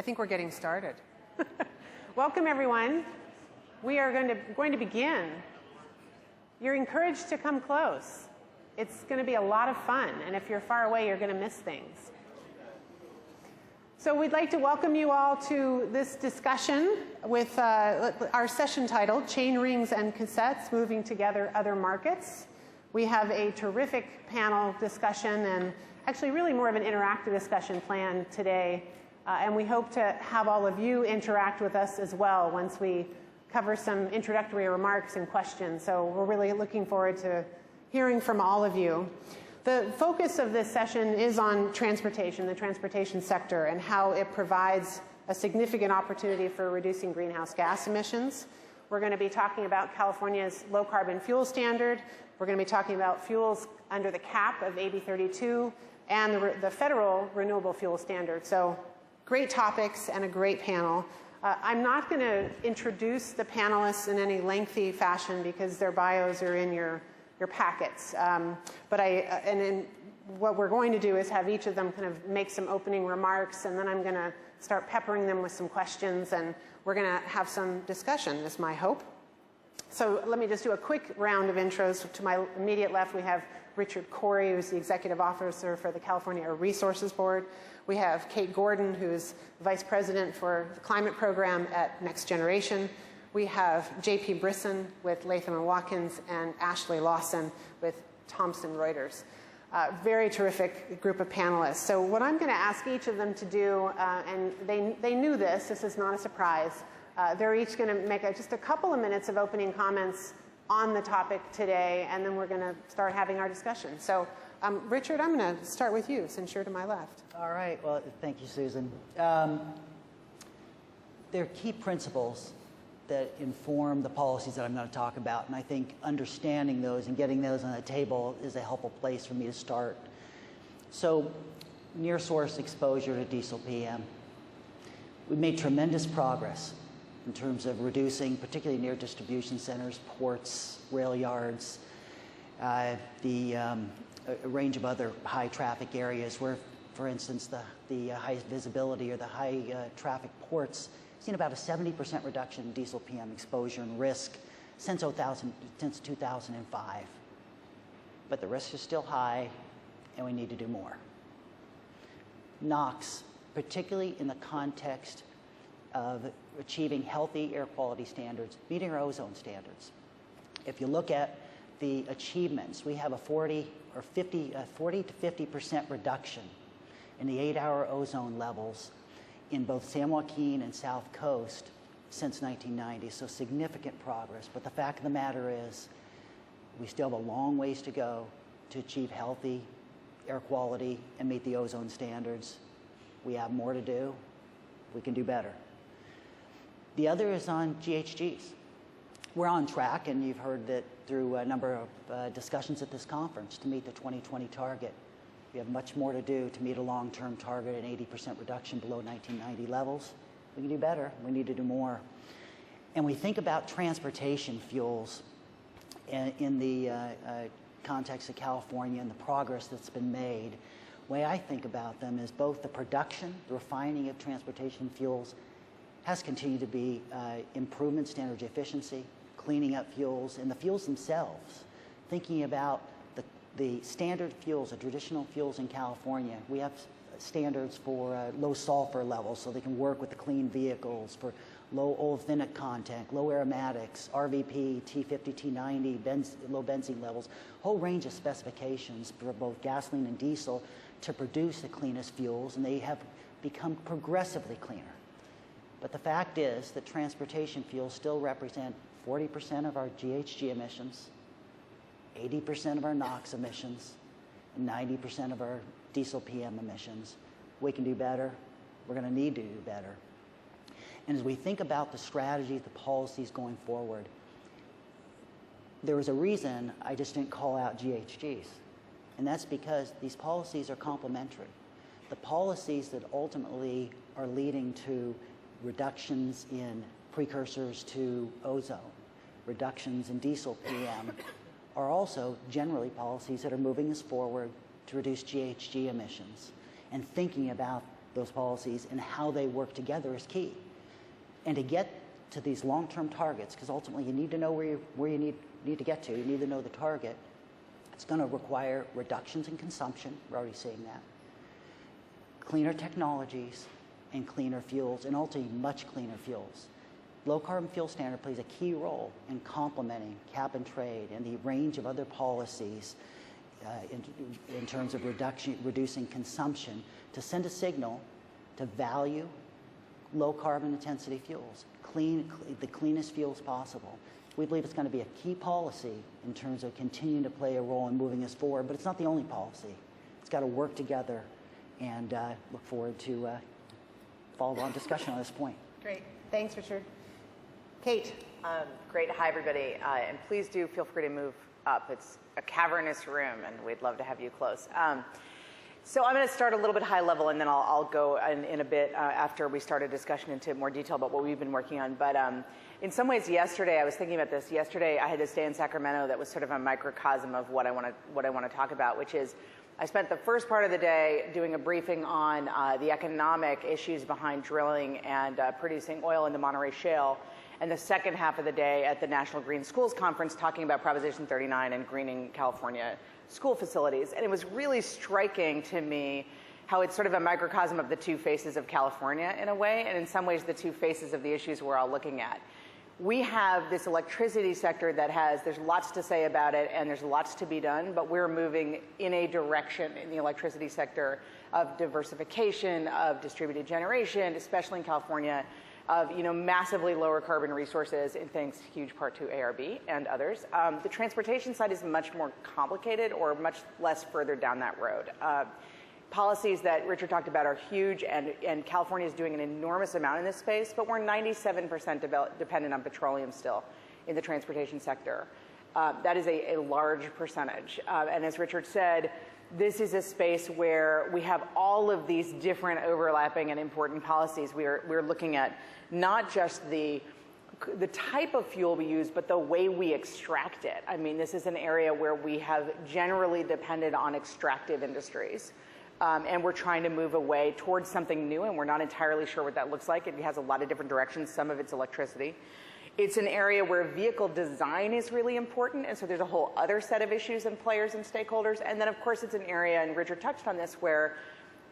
I think we're getting started. Welcome, everyone. We are going to begin. You're encouraged to come close. It's going to be a lot of fun, and if you're far away, you're going to miss things. So we'd like to welcome you all to this discussion with our session titled, Chainrings and Cassettes, Moving Together Other Markets. We have a terrific panel discussion and actually really more of an interactive discussion planned today. And we hope to have all of you interact with us as well once we cover some introductory remarks and questions. So we're really looking forward to hearing from all of you. The focus of this session is on transportation, the transportation sector, and how it provides a significant opportunity for reducing greenhouse gas emissions. We're going to be talking about California's low carbon fuel standard. We're going to be talking about fuels under the cap of AB 32 and the federal renewable fuel standard. So great topics and a great panel. I'm not going to introduce the panelists in any lengthy fashion because their bios are in your packets. What we're going to do is have each of them kind of make some opening remarks, and then I'm going to start peppering them with some questions, and we're going to have some discussion, is my hope. So let me just do a quick round of intros. To my immediate left, we have Richard Corey, who's the Executive Officer for the California Resources Board. We have Kate Gordon, who's Vice President for the Climate Program at Next Generation. We have J.P. Brisson with Latham Watkins and Ashley Lawson with Thomson Reuters. Very terrific group of panelists. So what I'm going to ask each of them to do, and they knew this is not a surprise, they're each going to make just a couple of minutes of opening comments on the topic today, and then we're going to start having our discussion. So Richard, I'm going to start with you since you're to my left. All right. Well, thank you, Susan. There are key principles that inform the policies that I'm going to talk about, and I think understanding those and getting those on the table is a helpful place for me to start. So, near source exposure to diesel PM. We've made tremendous progress in terms of reducing, particularly near distribution centers, ports, rail yards, a range of other high traffic areas where, for instance, the high visibility or the high traffic ports seen about a 70% reduction in diesel PM exposure and risk since 2005. But the risks are still high, and we need to do more. NOx, particularly in the context of achieving healthy air quality standards, meeting our ozone standards. If you look at the achievements, we have a 40 to 50% reduction in the 8-hour ozone levels in both San Joaquin and South Coast since 1990, so significant progress. But the fact of the matter is, we still have a long ways to go to achieve healthy air quality and meet the ozone standards. We have more to do. We can do better. The other is on GHGs. We're on track, and you've heard that through a number of discussions at this conference, to meet the 2020 target. We have much more to do to meet a long-term target at 80% reduction below 1990 levels. We can do better. We need to do more. And we think about transportation fuels in the context of California and the progress that's been made. The way I think about them is both the production, the refining of transportation fuels has continued to be improvements in energy efficiency, cleaning up fuels, and the fuels themselves. Thinking about the standard fuels, the traditional fuels in California, we have standards for low sulfur levels so they can work with the clean vehicles, for low olefinic content, low aromatics, RVP, T50, T90, low benzene levels, whole range of specifications for both gasoline and diesel to produce the cleanest fuels, and they have become progressively cleaner. But the fact is that transportation fuels still represent 40% of our GHG emissions, 80% of our NOx emissions, and 90% of our diesel PM emissions. We can do better. We're going to need to do better. And as we think about the strategies, the policies going forward, there was a reason I just didn't call out GHGs. And that's because these policies are complementary. The policies that ultimately are leading to reductions in precursors to ozone, reductions in diesel PM, are also generally policies that are moving us forward to reduce GHG emissions and thinking about those policies and how they work together is key. And to get to these long-term targets, because ultimately you need to know where you need to get to. You need to know the target. It's going to require reductions in consumption. We're already seeing that. Cleaner technologies and cleaner fuels, and ultimately much cleaner fuels. Low Carbon Fuel Standard plays a key role in complementing cap and trade and the range of other policies in terms of reducing consumption to send a signal to value low carbon intensity fuels, the cleanest fuels possible. We believe it's going to be a key policy in terms of continuing to play a role in moving us forward, but it's not the only policy. It's got to work together, and look forward to follow-on discussion on this point. Great. Thanks, Richard. Kate. Great. Hi, everybody. And please do feel free to move up. It's a cavernous room, and we'd love to have you close. So I'm going to start a little bit high level, and then I'll go in a bit after we start a discussion into more detail about what we've been working on. But in some ways, yesterday, I was thinking about this. Yesterday, I had this day in Sacramento that was sort of a microcosm of what I want to talk about, which is I spent the first part of the day doing a briefing on the economic issues behind drilling and producing oil in the Monterey Shale, and the second half of the day at the National Green Schools Conference talking about Proposition 39 and greening California school facilities. And it was really striking to me how it's sort of a microcosm of the two faces of California in a way, and in some ways the two faces of the issues we're all looking at. We have this electricity sector that there's lots to say about it and there's lots to be done, but we're moving in a direction in the electricity sector of diversification, of distributed generation, especially in California, of massively lower carbon resources, in thanks huge part to ARB and others. The transportation side is much more complicated or much less further down that road. Policies that Richard talked about are huge, and California is doing an enormous amount in this space, but we're 97% dependent on petroleum still in the transportation sector. That is a large percentage. And as Richard said, this is a space where we have all of these different overlapping and important policies. We're looking at not just the type of fuel we use, but the way we extract it. I mean, this is an area where we have generally depended on extractive industries. And we're trying to move away towards something new, and we're not entirely sure what that looks like. It has a lot of different directions. Some of it's electricity. It's an area where vehicle design is really important, and so there's a whole other set of issues and players and stakeholders. And then, of course, it's an area, and Richard touched on this, where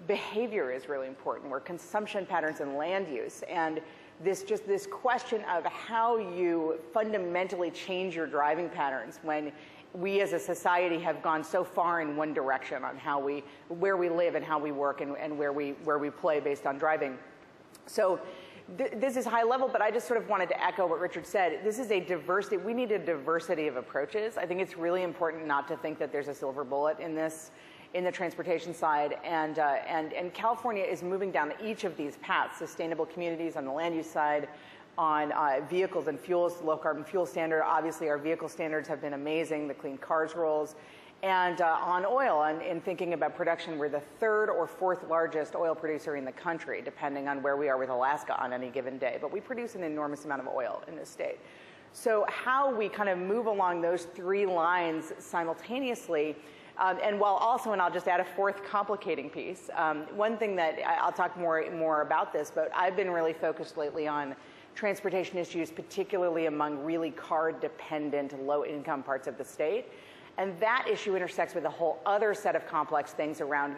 behavior is really important, where consumption patterns and land use, and this question of how you fundamentally change your driving patterns when we as a society have gone so far in one direction on where we live and how we work and where we play based on driving. So this is high level, but I just sort of wanted to echo what Richard said. This is a diversity. We need a diversity of approaches. I think it's really important not to think that there's a silver bullet in the transportation side. And California is moving down each of these paths: sustainable communities on the land use side, on vehicles and fuels, low carbon fuel standard. Obviously, our vehicle standards have been amazing, the clean cars rules. And on oil, and in thinking about production, we're the third or fourth largest oil producer in the country, depending on where we are with Alaska on any given day. But we produce an enormous amount of oil in this state. So how we kind of move along those three lines simultaneously, and while also, and I'll just add a fourth complicating piece, one thing that I'll talk more about this, but I've been really focused lately on transportation issues, particularly among really car-dependent, low-income parts of the state. And that issue intersects with a whole other set of complex things around,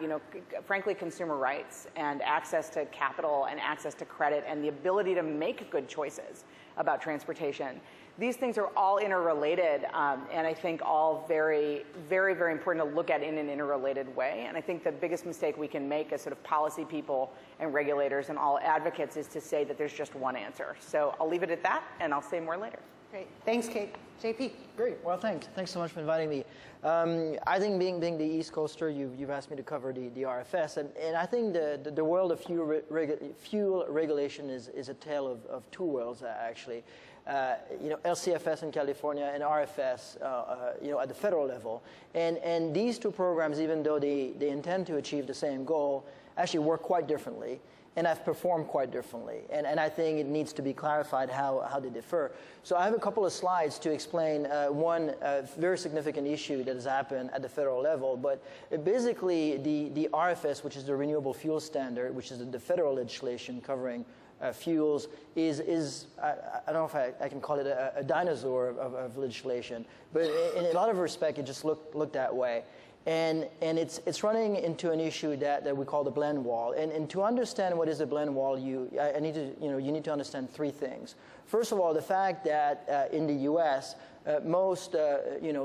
frankly, consumer rights and access to capital and access to credit and the ability to make good choices about transportation. These things are all interrelated, and I think all very, very, very important to look at in an interrelated way. And I think the biggest mistake we can make as sort of policy people and regulators and all advocates is to say that there's just one answer. So I'll leave it at that, and I'll say more later. Great. Thanks, Kate. JP. Great. Well, thanks. Thanks so much for inviting me. I think being the East Coaster, you've asked me to cover the RFS, and I think the world of fuel regulation is a tale of two worlds, actually. LCFS in California and RFS, at the federal level. And these two programs, even though they intend to achieve the same goal, actually work quite differently and have performed quite differently. And I think it needs to be clarified how they differ. So I have a couple of slides to explain one very significant issue that has happened at the federal level. But basically, the RFS, which is the Renewable Fuel Standard, which is the federal legislation covering fuels, is I don't know if I can call it a dinosaur of legislation. But in a lot of respect, it just looked that way. And it's running into an issue that we call the blend wall. And to understand what is a blend wall, you need to understand three things. First of all, the fact that in the U.S. Most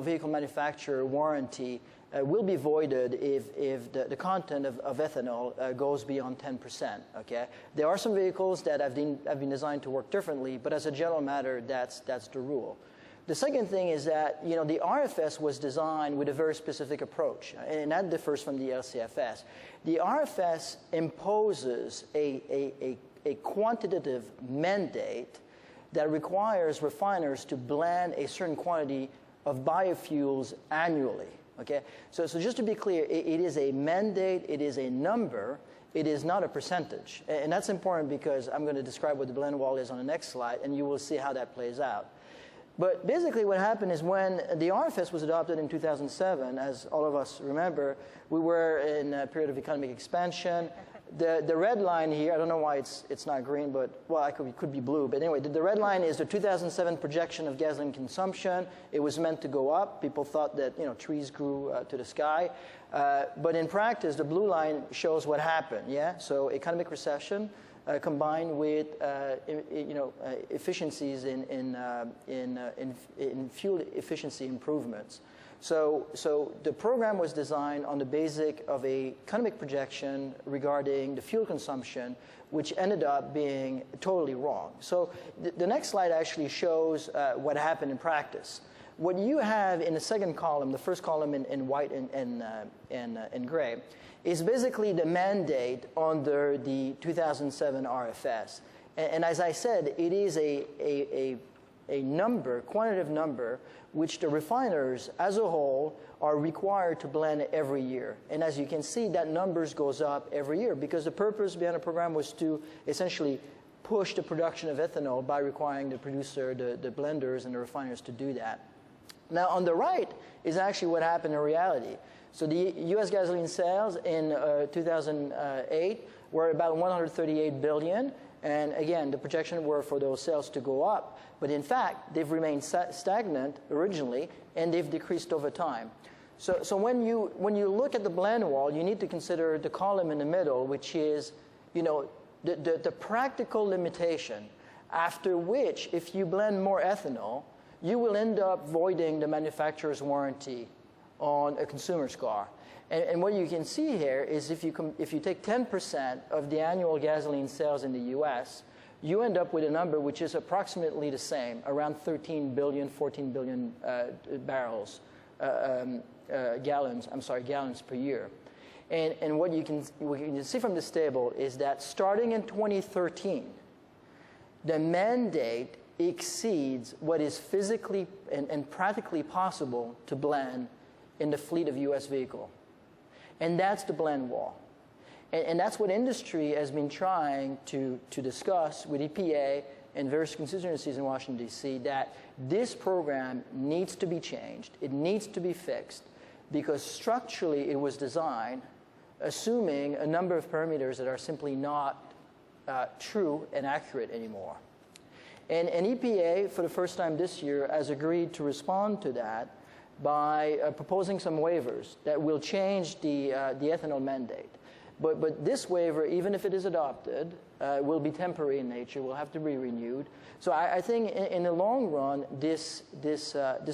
vehicle manufacturer warranty will be voided if the content of ethanol goes beyond 10%. Okay, there are some vehicles that have been designed to work differently, but as a general matter, that's the rule. The second thing is that the RFS was designed with a very specific approach, and that differs from the LCFS. The RFS imposes a quantitative mandate that requires refiners to blend a certain quantity of biofuels annually. Okay, so just to be clear, it is a mandate, it is a number, it is not a percentage, and that's important because I'm going to describe what the blend wall is on the next slide, and you will see how that plays out. But basically what happened is when the RFS was adopted in 2007, as all of us remember, we were in a period of economic expansion. The red line here, I don't know why it's not green, but, well, it could be blue. But anyway, the red line is the 2007 projection of gasoline consumption. It was meant to go up. People thought that, trees grew to the sky. But in practice, the blue line shows what happened, yeah? So economic recession, combined with efficiencies in fuel efficiency improvements. So the program was designed on the basic of a economic projection regarding the fuel consumption, which ended up being totally wrong. So the next slide actually shows what happened in practice. What you have in the second column, the first column in white and gray, is basically the mandate under the 2007 RFS. And as I said, it is a number, quantitative number, which the refiners as a whole are required to blend every year. And as you can see, that numbers goes up every year because the purpose behind the program was to essentially push the production of ethanol by requiring the producer, the blenders, and the refiners to do that. Now, on the right is actually what happened in reality. So the U.S. gasoline sales in 2008 were about 138 billion. And again, the projection were for those sales to go up. But in fact, they've remained stagnant originally, and they've decreased over time. So when you look at the blend wall, you need to consider the column in the middle, which is, the practical limitation, after which, if you blend more ethanol, you will end up voiding the manufacturer's warranty on a consumer's car. And what you can see here is if you take 10% of the annual gasoline sales in the U.S., you end up with a number which is approximately the same, around 13 billion, 14 billion gallons per year. And what you can see from this table is that starting in 2013, the mandate exceeds what is physically and practically possible to blend in the fleet of U.S. vehicle. And that's the blend wall. And that's what industry has been trying to discuss with EPA and various constituencies in Washington, D.C., that this program needs to be changed. It needs to be fixed because structurally it was designed assuming a number of parameters that are simply not true and accurate anymore. And EPA, for the first time this year, has agreed to respond to that by proposing some waivers that will change the ethanol mandate. But this waiver, even if it is adopted, will be temporary in nature, will have to be renewed. So I think in the long run, this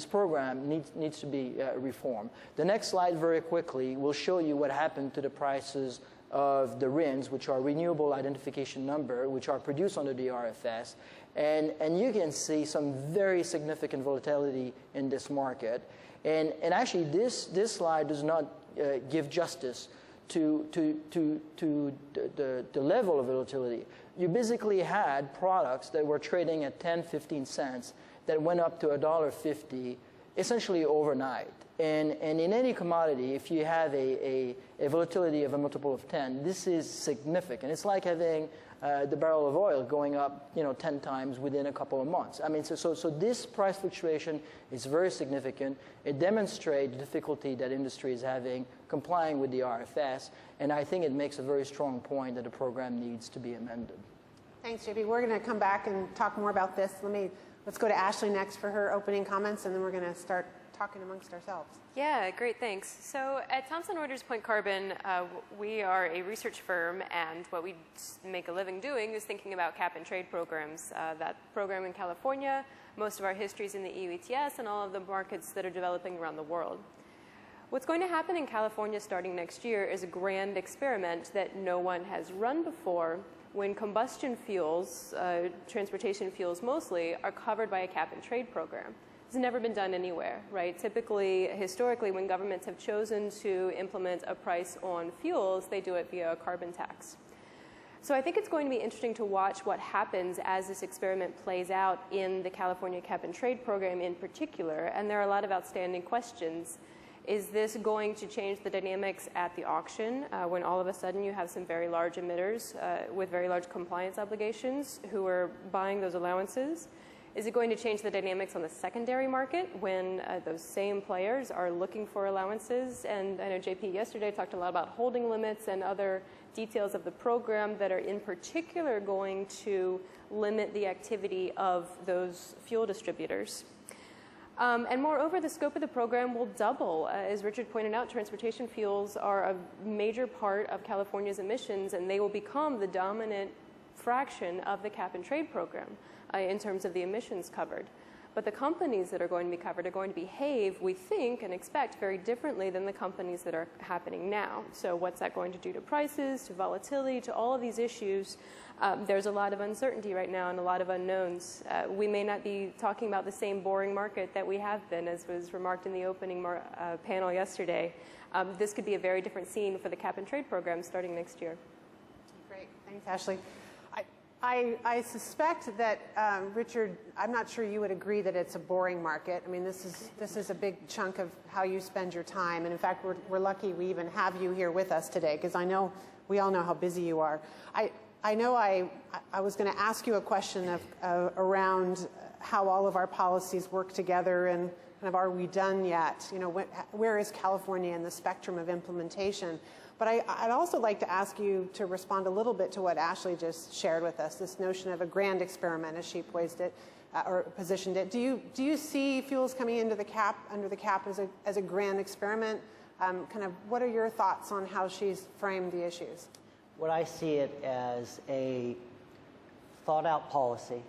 program needs to be reformed. The next slide very quickly will show you what happened to the prices of the RINs, which are Renewable Identification Number, which are produced under the RFS. And you can see some very significant volatility in this market. And actually, this slide does not give justice to the level of volatility. You basically had products that were trading at 10, 15 cents that went up to $1.50 essentially overnight. And in any commodity, if you have a volatility of a multiple of 10, this is significant. It's like having the barrel of oil going up, 10 times within a couple of months. I mean, so this price fluctuation is very significant. It demonstrates the difficulty that industry is having complying with the RFS, and I think it makes a very strong point that the program needs to be amended. Thanks, JP. We're going to come back and talk more about this. Let's go to Ashley next for her opening comments, and then we're going to start talking amongst ourselves. Yeah, great, thanks. So at Thomson Reuters Point Carbon, we are a research firm, and what we make a living doing is thinking about cap and trade programs. That program in California, most of our history is in the EU ETS, and all of the markets that are developing around the world. What's going to happen in California starting next year is a grand experiment that no one has run before, when combustion fuels, transportation fuels mostly, are covered by a cap and trade program. It's never been done anywhere, right? Typically, historically, when governments have chosen to implement a price on fuels, they do it via a carbon tax. So I think it's going to be interesting to watch what happens as this experiment plays out in the California cap and trade program in particular, and there are a lot of outstanding questions. Is this going to change the dynamics at the auction when all of a sudden you have some very large emitters with very large compliance obligations who are buying those allowances? Is it going to change the dynamics on the secondary market when those same players are looking for allowances? And I know JP yesterday talked a lot about holding limits and other details of the program that are in particular going to limit the activity of those fuel distributors. And moreover, the scope of the program will double. As Richard pointed out, transportation fuels are a major part of California's emissions, and they will become the dominant fraction of the cap and trade program in terms of the emissions covered. But the companies that are going to be covered are going to behave, we think and expect, very differently than the companies that are happening now. So what's that going to do to prices, to volatility, to all of these issues? There's a lot of uncertainty right now and a lot of unknowns. We may not be talking about the same boring market that we have been, as was remarked in the opening panel yesterday. This could be a very different scene for the cap and trade program starting next year. Great. Thanks, Ashley. I suspect that, Richard, I'm not sure you would agree that it's a boring market. I mean, this is a big chunk of how you spend your time. And in fact, we're lucky we even have you here with us today, because we all know how busy you are. I know I was going to ask you a question around how all of our policies work together and kind of, are we done yet? Where is California in the spectrum of implementation? But I'd also like to ask you to respond a little bit to what Ashley just shared with us, this notion of a grand experiment, as she poised it or positioned it. Do you see fuels coming into the cap, under the cap, as a grand experiment? Kind of, what are your thoughts on how she's framed the issues? What I see it as a thought-out policy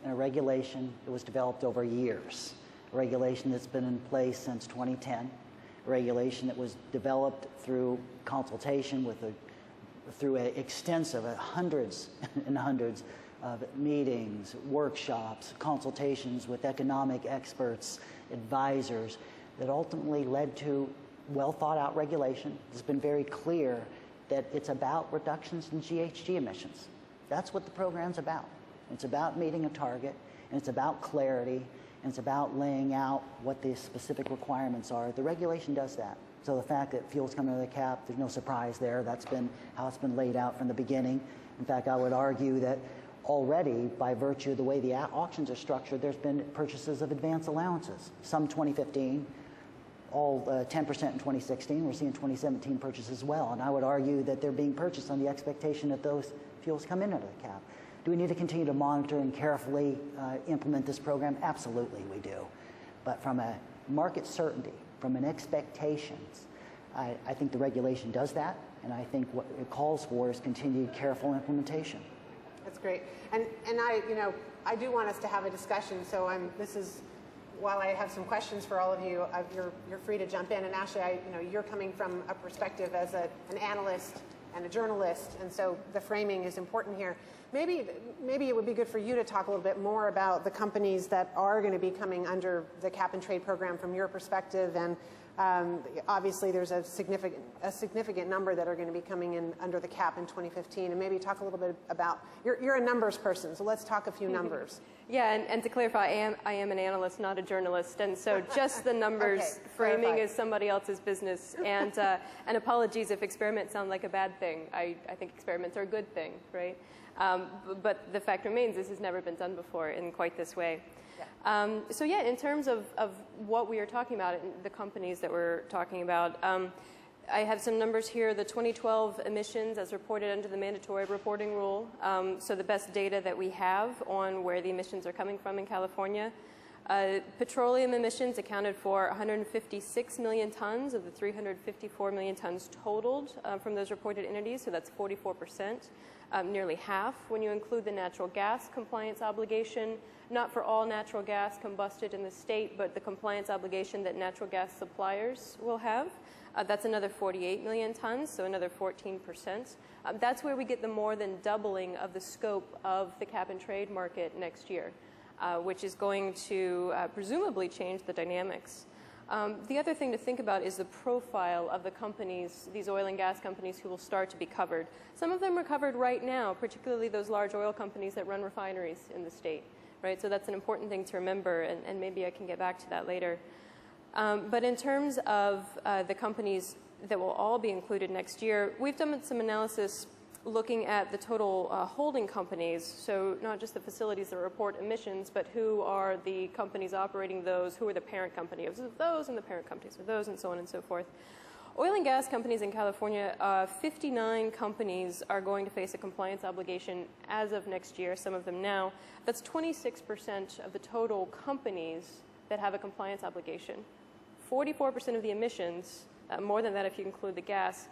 and a regulation that was developed over years, a regulation that's been in place since 2010. Regulation that was developed through consultation through extensive hundreds and hundreds of meetings, workshops, consultations with economic experts, advisors, that ultimately led to well thought out regulation. It's been very clear that it's about reductions in GHG emissions. That's what the program's about. It's about meeting a target, and it's about clarity, and it's about laying out what the specific requirements are. The regulation does that. So the fact that fuels come under the cap, there's no surprise there. That's been how it's been laid out from the beginning. In fact, I would argue that already, by virtue of the way the auctions are structured, there's been purchases of advance allowances. Some 2015, all 10% in 2016. We're seeing 2017 purchases as well. And I would argue that they're being purchased on the expectation that those fuels come in under the cap. Do we need to continue to monitor and carefully implement this program? Absolutely, we do. But from a market certainty, from an expectations, I think the regulation does that, and I think what it calls for is continued careful implementation. That's great. And I do want us to have a discussion. So while I have some questions for all of you, you're free to jump in. And Ashley, you're coming from a perspective as an analyst and a journalist, and so the framing is important here. Maybe it would be good for you to talk a little bit more about the companies that are going to be coming under the cap and trade program from your perspective, and Obviously, there's a significant number that are going to be coming in under the cap in 2015. And maybe talk a little bit about, you're a numbers person, so let's talk a few numbers. Yeah, and to clarify, I am an analyst, not a journalist, and so just the numbers Okay, framing clarified. is somebody else's business. And apologies if experiments sound like a bad thing. I think experiments are a good thing, right? But the fact remains, this has never been done before in quite this way. Yeah. So yeah, in terms of what we are talking about, the companies that we're talking about, I have some numbers here. The 2012 emissions as reported under the mandatory reporting rule. So the best data that we have on where the emissions are coming from in California. Petroleum emissions accounted for 156 million tons of the 354 million tons totaled from those reported entities, so that's 44%, nearly half when you include the natural gas compliance obligation, not for all natural gas combusted in the state, but the compliance obligation that natural gas suppliers will have. That's another 48 million tons, so another 14%. That's where we get the more than doubling of the scope of the cap and trade market next year. Which is going to presumably change the dynamics. The other thing to think about is the profile of the companies, these oil and gas companies who will start to be covered. Some of them are covered right now, particularly those large oil companies that run refineries in the state, right? So that's an important thing to remember, and maybe I can get back to that later. But in terms of the companies that will all be included next year, we've done some analysis looking at the total holding companies, so not just the facilities that report emissions, but who are the companies operating those, who are the parent companies of those, and the parent companies of those, and so on and so forth. Oil and gas companies in California, 59 companies are going to face a compliance obligation as of next year, some of them now. That's 26% of the total companies that have a compliance obligation. 44% of the emissions, more than that if you include the gas,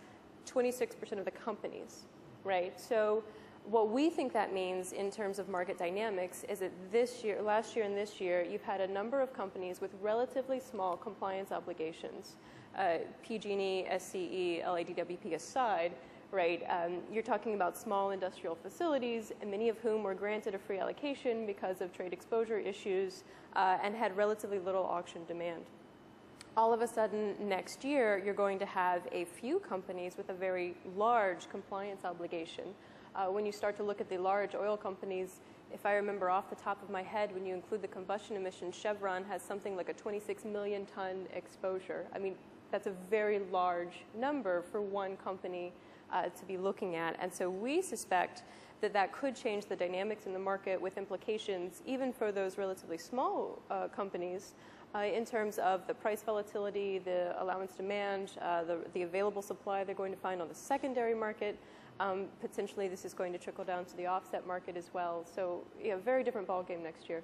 26% of the companies. Right. So what we think that means in terms of market dynamics is that this year, last year and this year, you've had a number of companies with relatively small compliance obligations, PG&E, SCE, LADWP aside, right? You're talking about small industrial facilities, and many of whom were granted a free allocation because of trade exposure issues and had relatively little auction demand. All of a sudden, next year, you're going to have a few companies with a very large compliance obligation. When you start to look at the large oil companies, if I remember off the top of my head, when you include the combustion emissions, Chevron has something like a 26 million ton exposure. I mean, that's a very large number for one company to be looking at. And so we suspect that that could change the dynamics in the market with implications even for those relatively small companies in terms of the price volatility, the allowance demand, the available supply they're going to find on the secondary market. Potentially this is going to trickle down to the offset market as well. So yeah, very different ballgame next year.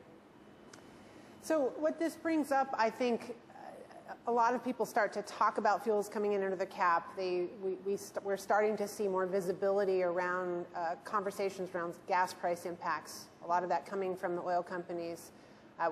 So what this brings up, I think, a lot of people start to talk about fuels coming in under the cap. We're starting to see more visibility around conversations around gas price impacts, a lot of that coming from the oil companies.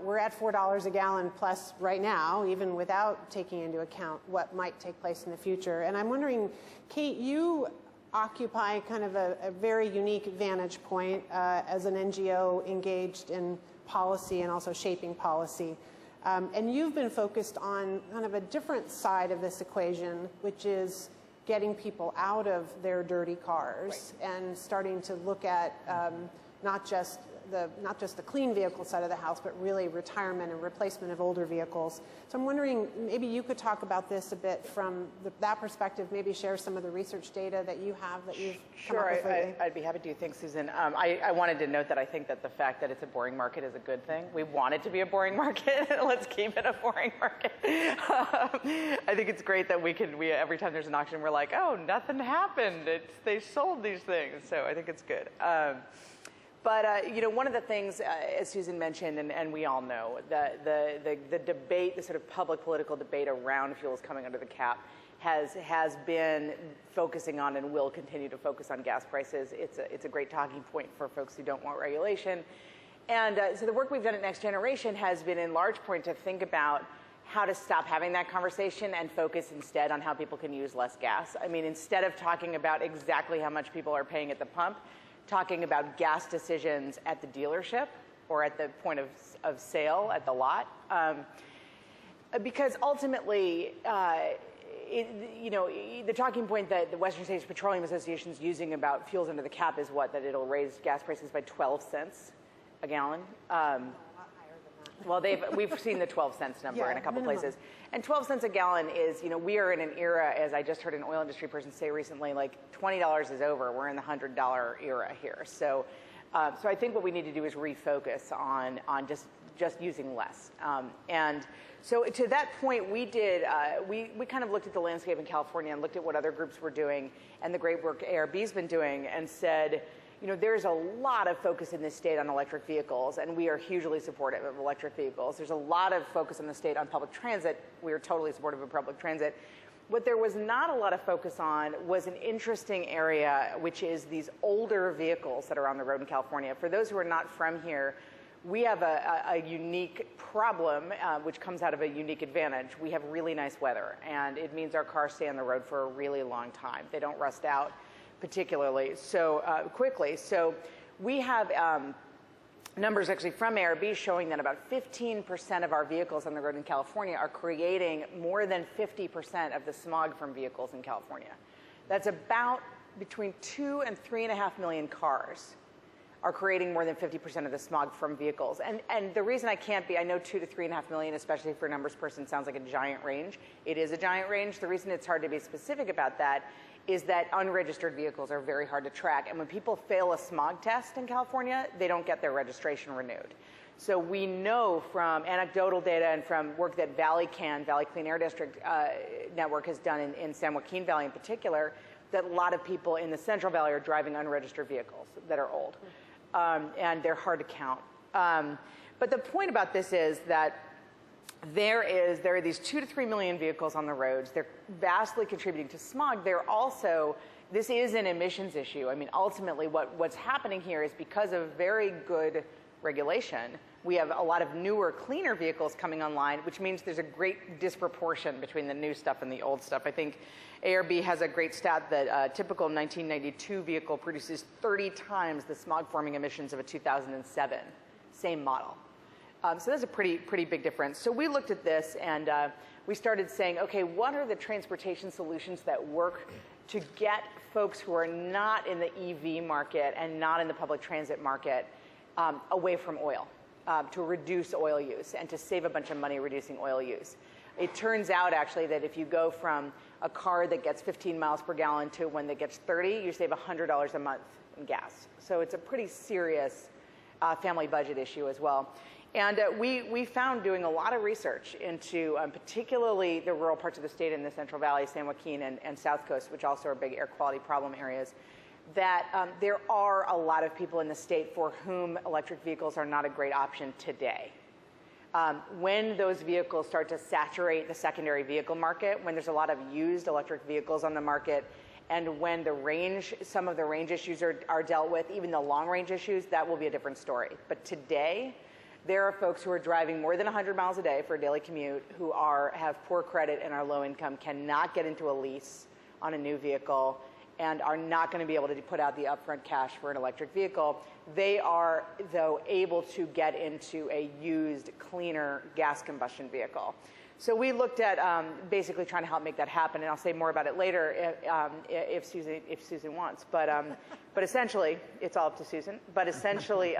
We're at $4 a gallon plus right now, even without taking into account what might take place in the future. And I'm wondering, Kate, you occupy kind of a very unique vantage point as an NGO engaged in policy and also shaping policy. And you've been focused on kind of a different side of this equation, which is getting people out of their dirty cars and starting to look at not just the clean vehicle side of the house, but really retirement and replacement of older vehicles. So I'm wondering, maybe you could talk about this a bit from that perspective, maybe share some of the research data that you have that you've come up with lately. Sure, I'd be happy to. Thanks, Susan. I wanted to note that I think that the fact that it's a boring market is a good thing. We want it to be a boring market. Let's keep it a boring market. I think it's great that we every time there's an auction, we're like, oh, nothing happened. They sold these things. So I think it's good. But you know, one of the things, as Susan mentioned, and we all know, the debate, the sort of public political debate around fuels coming under the cap has been focusing on and will continue to focus on gas prices. It's a great talking point for folks who don't want regulation. And so the work we've done at Next Generation has been in large part to think about how to stop having that conversation and focus instead on how people can use less gas. I mean, instead of talking about exactly how much people are paying at the pump, talking about gas decisions at the dealership or at the point of sale at the lot. Because ultimately, the talking point that the Western States Petroleum Association is using about fuels under the cap is what? That it'll raise gas prices by 12 cents a gallon. Well, we've seen the 12 cents number in a couple places. And 12 cents a gallon is, we are in an era, as I just heard an oil industry person say recently, like $20 is over. We're in the $100 era here. So I think what we need to do is refocus on just using less. And so to that point, we kind of looked at the landscape in California and looked at what other groups were doing and the great work ARB's been doing and said, there's a lot of focus in this state on electric vehicles, and we are hugely supportive of electric vehicles. There's a lot of focus in the state on public transit. We are totally supportive of public transit. What there was not a lot of focus on was an interesting area, which is these older vehicles that are on the road in California. For those who are not from here, we have a unique problem, which comes out of a unique advantage. We have really nice weather, and it means our cars stay on the road for a really long time. They don't rust out particularly so quickly. So we have numbers actually from ARB showing that about 15% of our vehicles on the road in California are creating more than 50% of the smog from vehicles in California. That's about between 2 and 3.5 million cars are creating more than 50% of the smog from vehicles. And the reason I know 2 to 3.5 million, especially for a numbers person, sounds like a giant range. It is a giant range. The reason it's hard to be specific about that is that unregistered vehicles are very hard to track. And when people fail a smog test in California, they don't get their registration renewed. So we know from anecdotal data and from work that Valley Clean Air District Network has done in San Joaquin Valley in particular, that a lot of people in the Central Valley are driving unregistered vehicles that are old. And they're hard to count. But the point about this is that there are these 2 to 3 million vehicles on the roads. They're vastly contributing to smog. This is an emissions issue. I mean, ultimately, what's happening here is because of very good regulation, we have a lot of newer, cleaner vehicles coming online, which means there's a great disproportion between the new stuff and the old stuff. I think ARB has a great stat that a typical 1992 vehicle produces 30 times the smog-forming emissions of a 2007, same model. So that's a pretty big difference. So we looked at this and we started saying, okay, what are the transportation solutions that work to get folks who are not in the EV market and not in the public transit market away from oil, to reduce oil use and to save a bunch of money reducing oil use. It turns out actually that if you go from a car that gets 15 miles per gallon to one that gets 30, you save $100 a month in gas. So it's a pretty serious family budget issue as well. And we found doing a lot of research into particularly the rural parts of the state in the Central Valley, San Joaquin, and South Coast, which also are big air quality problem areas, that there are a lot of people in the state for whom electric vehicles are not a great option today. When those vehicles start to saturate the secondary vehicle market, when there's a lot of used electric vehicles on the market, and when some of the range issues are dealt with, even the long range issues, that will be a different story. But today, there are folks who are driving more than 100 miles a day for a daily commute who have poor credit and are low income, cannot get into a lease on a new vehicle, and are not going to be able to put out the upfront cash for an electric vehicle. They are, though, able to get into a used, cleaner gas combustion vehicle. So we looked at basically trying to help make that happen, and I'll say more about it later if Susan wants. But essentially, it's all up to Susan. But essentially,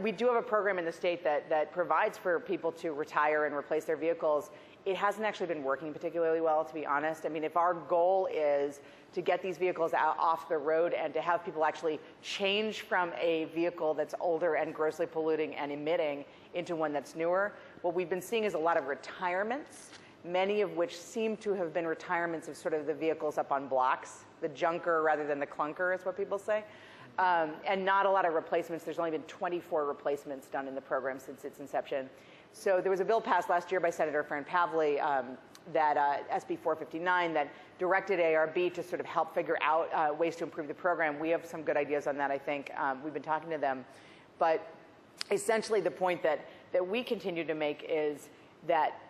we do have a program in the state that provides for people to retire and replace their vehicles. It hasn't actually been working particularly well, to be honest. I mean, if our goal is to get these vehicles off the road and to have people actually change from a vehicle that's older and grossly polluting and emitting into one that's newer, what we've been seeing is a lot of retirements, many of which seem to have been retirements of sort of the vehicles up on blocks, the junker rather than the clunker is what people say. And not a lot of replacements. There's only been 24 replacements done in the program since its inception. So there was a bill passed last year by Senator Fran Pavley, SB 459, that directed ARB to sort of help figure out ways to improve the program. We have some good ideas on that, I think. We've been talking to them. But essentially the point that we continue to make is that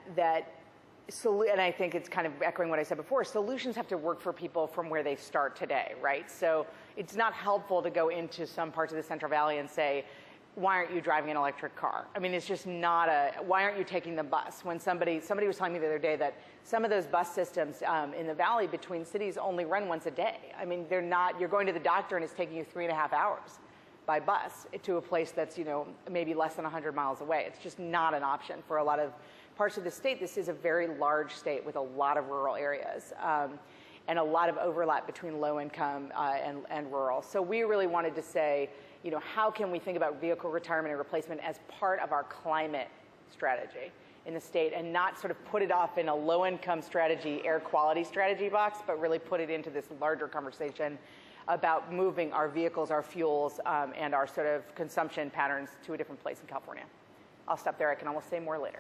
and I think it's kind of echoing what I said before, solutions have to work for people from where they start today, right? So it's not helpful to go into some parts of the Central Valley and say, why aren't you driving an electric car? I mean, it's just not why aren't you taking the bus? When somebody was telling me the other day that some of those bus systems in the valley between cities only run once a day. I mean, you're going to the doctor and it's taking you 3.5 hours by bus to a place that's, maybe less than 100 miles away. It's just not an option for a lot of parts of the state. This is a very large state with a lot of rural areas and a lot of overlap between low income and rural. So we really wanted to say, how can we think about vehicle retirement and replacement as part of our climate strategy in the state and not sort of put it off in a low income strategy, air quality strategy box, but really put it into this larger conversation about moving our vehicles, our fuels, and our sort of consumption patterns to a different place in California. I'll stop there. I can almost say more later.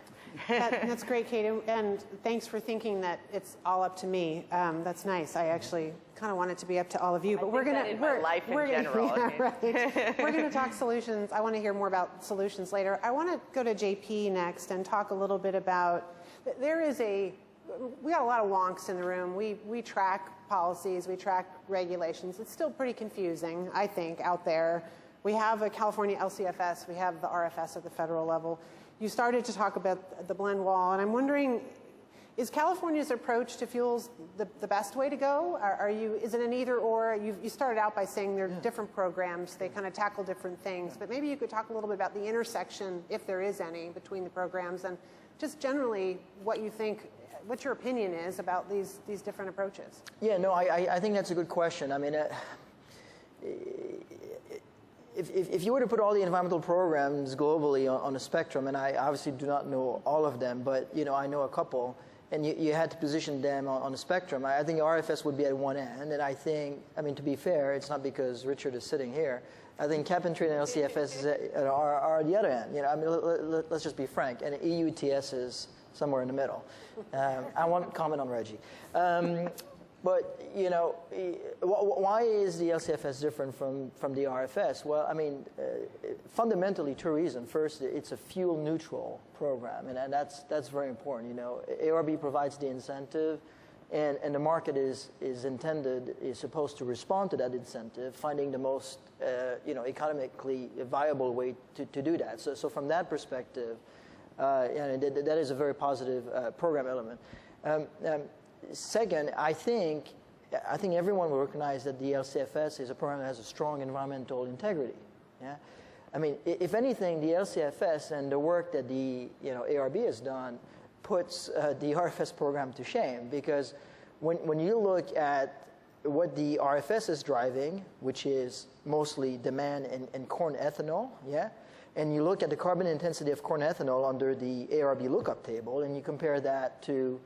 That's great, Kate, and thanks for thinking that it's all up to me. That's nice. I actually kind of want it to be up to all of you, but we're going to life in general. Yeah, right. We're going to talk solutions. I want to hear more about solutions later. I want to go to JP next and talk a little bit about. We got a lot of wonks in the room. We track policies, we track regulations. It's still pretty confusing, I think, out there. We have a California LCFS, we have the RFS at the federal level. You started to talk about the blend wall, and I'm wondering, is California's approach to fuels the best way to go? Is it an either or? You started out by saying there are different programs, they kind of tackle different things, but maybe you could talk a little bit about the intersection, if there is any, between the programs, and just generally what you think, what your opinion is about these different approaches. Yeah, no, I think that's a good question. I mean, if you were to put all the environmental programs globally on a spectrum, and I obviously do not know all of them, but I know a couple, and you had to position them on a spectrum, I think RFS would be at one end, and I think, to be fair, it's not because Richard is sitting here. I think cap and trade and LCFS are at the other end. Let's just be frank, and EU ETS is somewhere in the middle. I won't comment on Reggie. But, why is the LCFS different from the RFS? Well, fundamentally two reasons. First, it's a fuel neutral program, and that's very important. ARB provides the incentive, and the market is supposed to respond to that incentive, finding the most, economically viable way to do that. So from that perspective, that is a very positive program element. Second, I think everyone will recognize that the LCFS is a program that has a strong environmental integrity. Yeah, if anything, the LCFS and the work that the ARB has done puts the RFS program to shame, because when you look at what the RFS is driving, which is mostly demand in corn ethanol, yeah, and you look at the carbon intensity of corn ethanol under the ARB lookup table, and you compare that to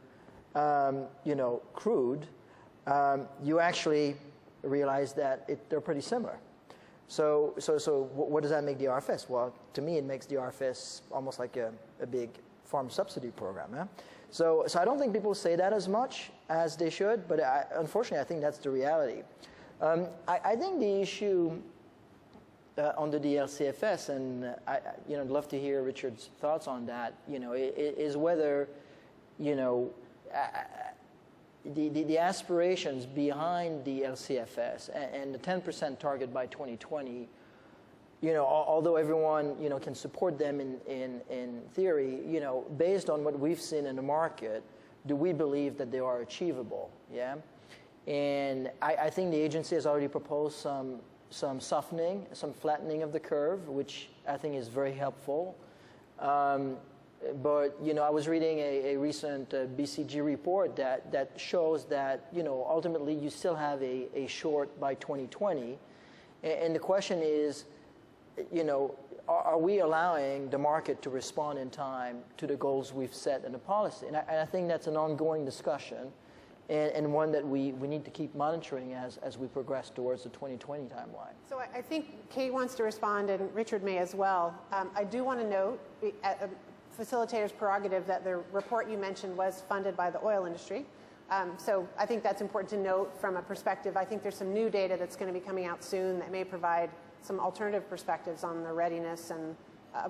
crude, you actually realize that they're pretty similar. So what does that make the RFS? Well, to me, it makes the RFS almost like a big farm subsidy program. Eh? So I don't think people say that as much as they should, but unfortunately, I think that's the reality. I think the issue under the LCFS, and I'd love to hear Richard's thoughts on that, is whether, the aspirations behind the LCFS and the 10% target by 2020, although everyone, can support them in theory, based on what we've seen in the market, do we believe that they are achievable? Yeah. And I think the agency has already proposed some softening, some flattening of the curve, which I think is very helpful. But, I was reading a recent BCG report that shows that, ultimately you still have a short by 2020. And the question is, are we allowing the market to respond in time to the goals we've set in the policy? And I think that's an ongoing discussion, and one that we need to keep monitoring as we progress towards the 2020 timeline. So I think Kate wants to respond, and Richard may as well. I do want to note, facilitator's prerogative, that the report you mentioned was funded by the oil industry. So I think that's important to note from a perspective. I think there's some new data that's going to be coming out soon that may provide some alternative perspectives on the readiness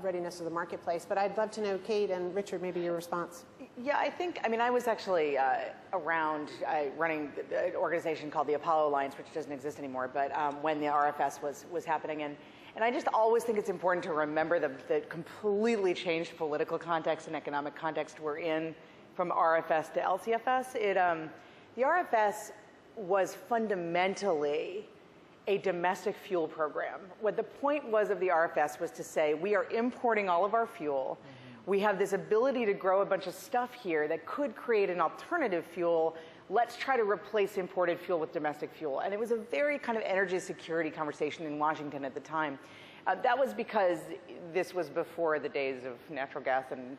readiness of the marketplace. But I'd love to know, Kate and Richard, maybe your response. Yeah, I mean, I was actually around running an organization called the Apollo Alliance, which doesn't exist anymore, but when the RFS was happening. And I just always think it's important to remember the completely changed political context and economic context we're in from RFS to LCFS. The RFS was fundamentally a domestic fuel program. What the point was of the RFS was to say, we are importing all of our fuel. We have this ability to grow a bunch of stuff here that could create an alternative fuel. Let's try to replace imported fuel with domestic fuel. And it was a very kind of energy security conversation in Washington at the time. That was because this was before the days of natural gas and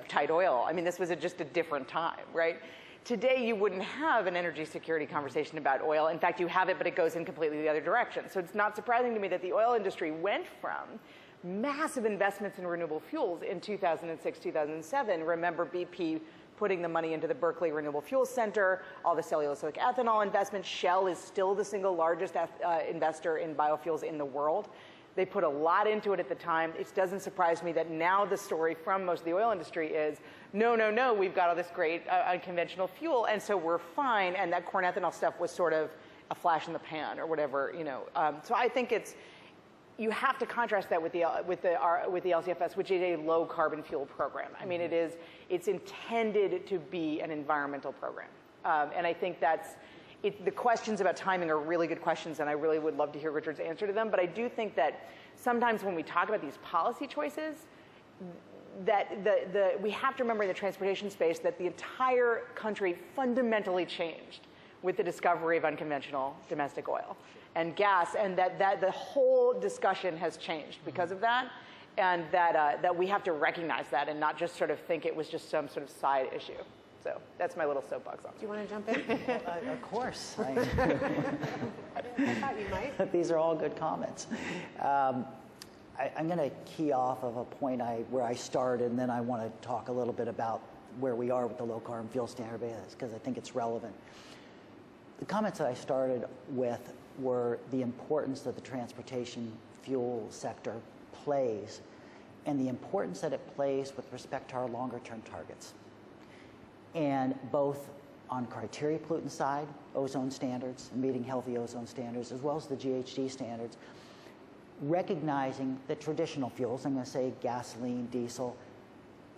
tight oil. I mean, this was just a different time, right? Today, you wouldn't have an energy security conversation about oil. In fact, you have it, but it goes in completely the other direction. So it's not surprising to me that the oil industry went from massive investments in renewable fuels in 2006, 2007. Remember BP putting the money into the Berkeley Renewable Fuel Center, all the cellulosic ethanol investments. Shell is still the single largest investor in biofuels in the world. They put a lot into it at the time. It doesn't surprise me that now the story from most of the oil industry is, no, we've got all this great unconventional fuel, and so we're fine, and that corn ethanol stuff was sort of a flash in the pan or whatever, you know. So I think you have to contrast that with the LCFS, which is a low carbon fuel program. I mean, it's intended to be an environmental program, and I think the questions about timing are really good questions, and I really would love to hear Richard's answer to them. But I do think that sometimes when we talk about these policy choices, that we have to remember in the transportation space that the entire country fundamentally changed with the discovery of unconventional domestic oil and gas, and that the whole discussion has changed because of that, and that we have to recognize that and not just sort of think it was just some sort of side issue. So that's my little soapbox on it. Do you want to jump in? Of course. I thought you might. These are all good comments. I'm going to key off of a point where I started, and then I want to talk a little bit about where we are with the low carbon fuel standard because I think it's relevant. The comments that I started with were the importance that the transportation fuel sector plays and the importance that it plays with respect to our longer term targets. And both on criteria pollutant side, ozone standards, and meeting healthy ozone standards, as well as the GHG standards, recognizing that traditional fuels, I'm going to say gasoline, diesel,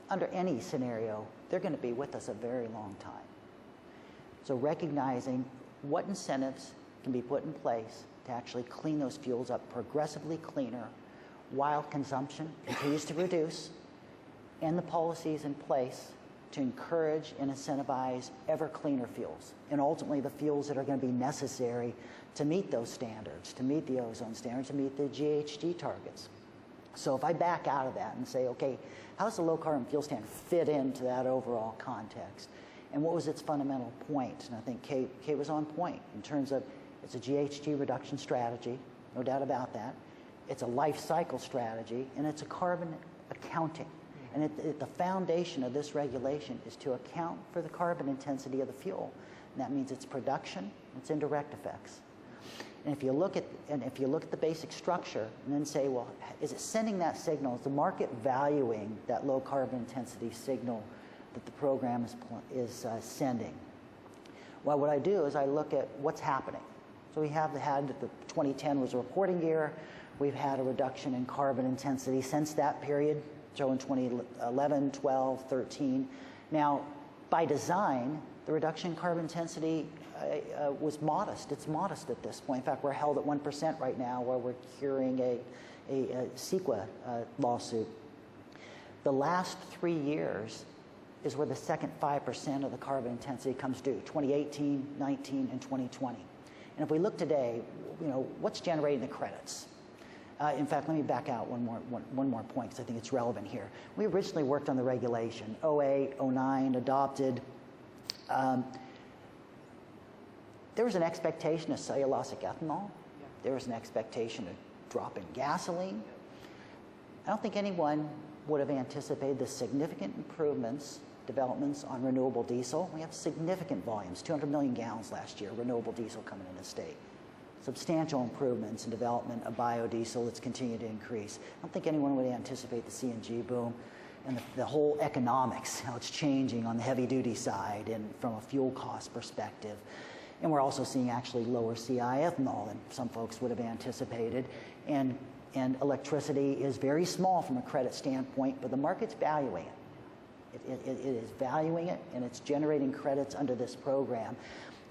under any scenario, they're going to be with us a very long time. So recognizing what incentives can be put in place to actually clean those fuels up progressively cleaner while consumption continues to reduce, and the policies in place to encourage and incentivize ever cleaner fuels, and ultimately the fuels that are going to be necessary to meet those standards, to meet the ozone standards, to meet the GHG targets. So if I back out of that and say, okay, how does the low carbon fuel standard fit into that overall context? And what was its fundamental point? And I think Kate was on point in terms of it's a GHG reduction strategy, no doubt about that. It's a life cycle strategy, and it's a carbon accounting. And the foundation of this regulation is to account for the carbon intensity of the fuel. And that means its production, its indirect effects. And if you look at the basic structure and then say, well, is it sending that signal? Is the market valuing that low carbon intensity signal that the program is sending? Well, what I do is I look at what's happening. So we have had, the 2010 was a reporting year. We've had a reduction in carbon intensity since that period. So in 2011, 12, 13. Now, by design, the reduction in carbon intensity was modest. It's modest at this point. In fact, we're held at 1% right now while we're curing a CEQA lawsuit. The last 3 years is where the second 5% of the carbon intensity comes due, 2018, 19, and 2020. And if we look today, what's generating the credits? In fact, let me back out one more point because I think it's relevant here. We originally worked on the regulation, 08, 09, adopted. There was an expectation of cellulosic ethanol. There was an expectation of drop in gasoline. I don't think anyone would have anticipated the significant developments on renewable diesel. We have significant volumes, 200 million gallons last year, renewable diesel coming into the state. substantial improvements in development of biodiesel that's continued to increase. I don't think anyone would anticipate the CNG boom and the whole economics, how it's changing on the heavy-duty side and from a fuel cost perspective. And we're also seeing actually lower CI ethanol than some folks would have anticipated. And electricity is very small from a credit standpoint, but the market's valuing it. It is valuing it, and it's generating credits under this program.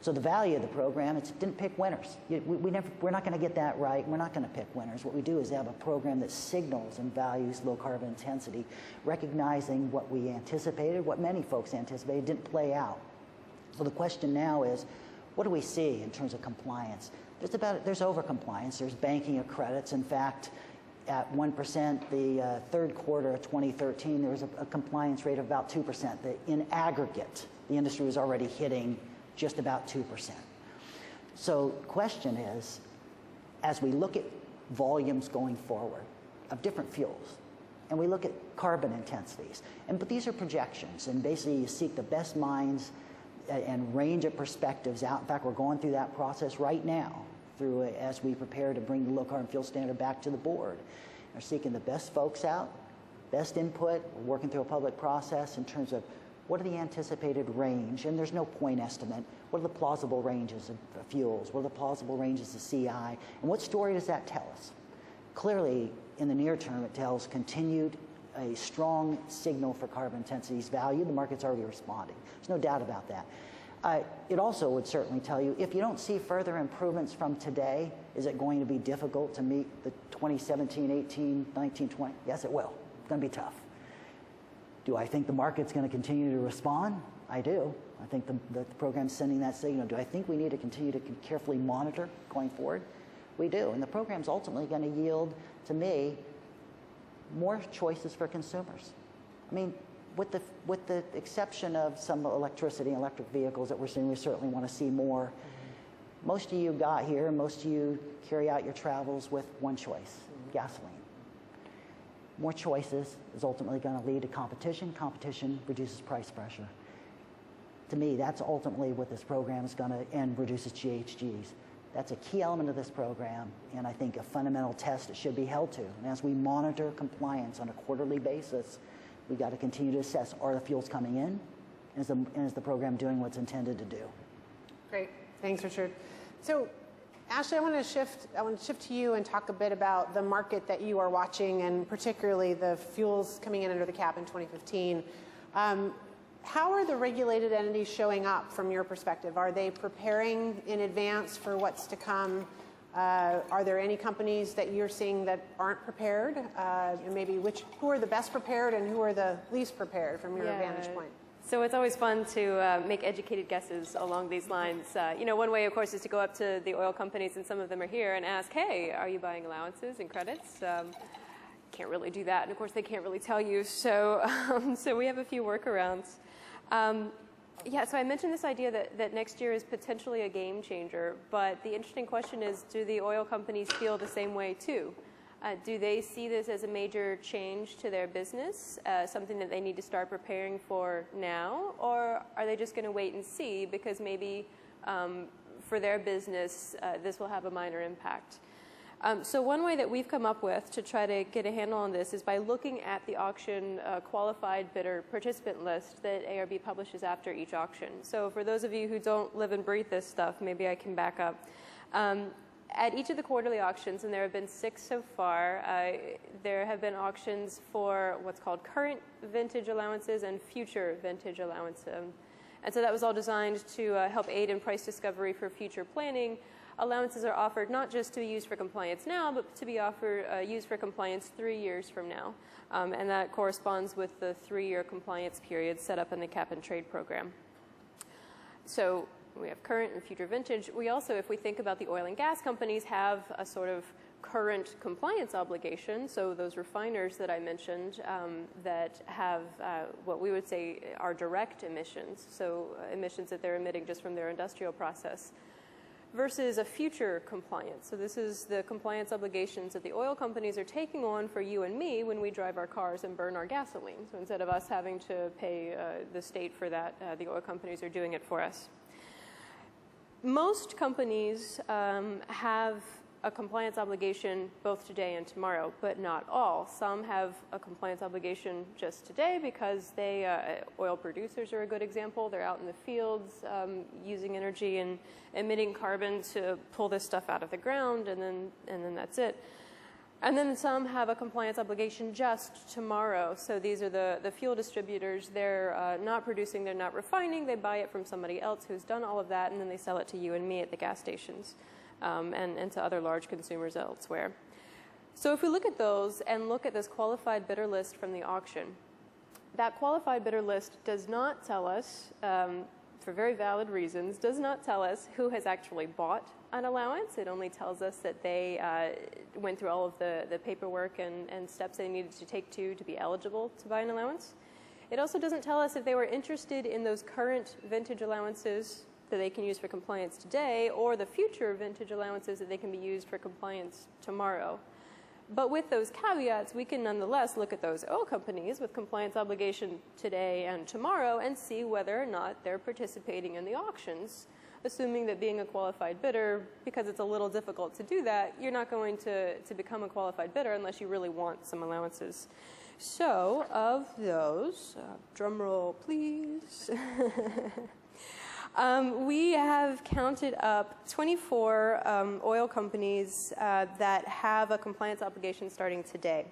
So the value of the program, it didn't pick winners. We're not going to get that right. We're not going to pick winners. What we do is have a program that signals and values low carbon intensity, recognizing what we anticipated, what many folks anticipated, didn't play out. So the question now is, what do we see in terms of compliance? There's over-compliance. There's banking of credits. In fact, at 1%, the third quarter of 2013, there was a compliance rate of about 2%. In aggregate, the industry was already hitting just about 2%. So the question is, as we look at volumes going forward of different fuels, and we look at carbon intensities, but these are projections, and basically you seek the best minds and range of perspectives out. In fact, we're going through that process right now as we prepare to bring the low carbon fuel standard back to the board. We're seeking the best folks out, best input. We're working through a public process in terms of what are the anticipated range, and there's no point estimate. What are the plausible ranges of fuels? What are the plausible ranges of CI? And what story does that tell us? Clearly, in the near term, it tells continued a strong signal for carbon intensity's value. The market's already responding. There's no doubt about that. It also would certainly tell you, if you don't see further improvements from today, is it going to be difficult to meet the 2017, 18, 19, 20? Yes, it will. It's going to be tough. Do I think the market's going to continue to respond? I do. I think the program's sending that signal. Do I think we need to continue to carefully monitor going forward? We do. And the program's ultimately going to yield, to me, more choices for consumers. I mean, with the exception of some electricity and electric vehicles that we're seeing, we certainly want to see more. Most of you got here, most of you carry out your travels with one choice, gasoline. More choices is ultimately going to lead to competition. Competition reduces price pressure. To me, that's ultimately what this program is going to, and reduces GHGs. That's a key element of this program, and I think a fundamental test it should be held to. And as we monitor compliance on a quarterly basis, we've got to continue to assess, are the fuels coming in? And is the program doing what's intended to do? Great. Thanks, Richard. So, Ashley, I want to shift to you and talk a bit about the market that you are watching, and particularly the fuels coming in under the cap in 2015. How are the regulated entities showing up from your perspective? Are they preparing in advance for what's to come? Are there any companies that you're seeing that aren't prepared? And maybe who are the best prepared and who are the least prepared from your vantage point? So it's always fun to make educated guesses along these lines. One way, of course, is to go up to the oil companies, and some of them are here, and ask, hey, are you buying allowances and credits? Can't really do that, and of course they can't really tell you, so we have a few workarounds. So I mentioned this idea that next year is potentially a game changer, but the interesting question is, do the oil companies feel the same way too? Do they see this as a major change to their business, something that they need to start preparing for now, or are they just going to wait and see because maybe for their business this will have a minor impact? So one way that we've come up with to try to get a handle on this is by looking at the auction qualified bidder participant list that ARB publishes after each auction. So for those of you who don't live and breathe this stuff, maybe I can back up. At each of the quarterly auctions, and there have been 6 so far, there have been auctions for what's called current vintage allowances and future vintage allowance. And so that was all designed to help aid in price discovery for future planning. Allowances are offered not just to be used for compliance now, but to be used for compliance 3 years from now. And that corresponds with the 3-year compliance period set up in the cap and trade program. So we have current and future vintage. We also, if we think about the oil and gas companies, have a sort of current compliance obligation. So those refiners that I mentioned that have what we would say are direct emissions, so emissions that they're emitting just from their industrial process, versus a future compliance. So this is the compliance obligations that the oil companies are taking on for you and me when we drive our cars and burn our gasoline. So instead of us having to pay the state for that, the oil companies are doing it for us. most companies have a compliance obligation both today and tomorrow, but not all. Some have a compliance obligation just today because oil producers are a good example. They're out in the fields using energy and emitting carbon to pull this stuff out of the ground, and then that's it. And then some have a compliance obligation just tomorrow. So these are the fuel distributors. They're not producing, they're not refining. They buy it from somebody else who's done all of that, and then they sell it to you and me at the gas stations. And to other large consumers elsewhere. So if we look at those and look at this qualified bidder list from the auction, that qualified bidder list does not tell us, for very valid reasons, does not tell us who has actually bought an allowance. It only tells us that they went through all of the paperwork and steps they needed to take to be eligible to buy an allowance. It also doesn't tell us if they were interested in those current vintage allowances that they can use for compliance today, or the future vintage allowances that they can be used for compliance tomorrow. But with those caveats, we can nonetheless look at those oil companies with compliance obligation today and tomorrow and see whether or not they're participating in the auctions, assuming that being a qualified bidder, because it's a little difficult to do that, you're not going to become a qualified bidder unless you really want some allowances. So of those, drum roll please, we have counted up 24 oil companies that have a compliance obligation starting today.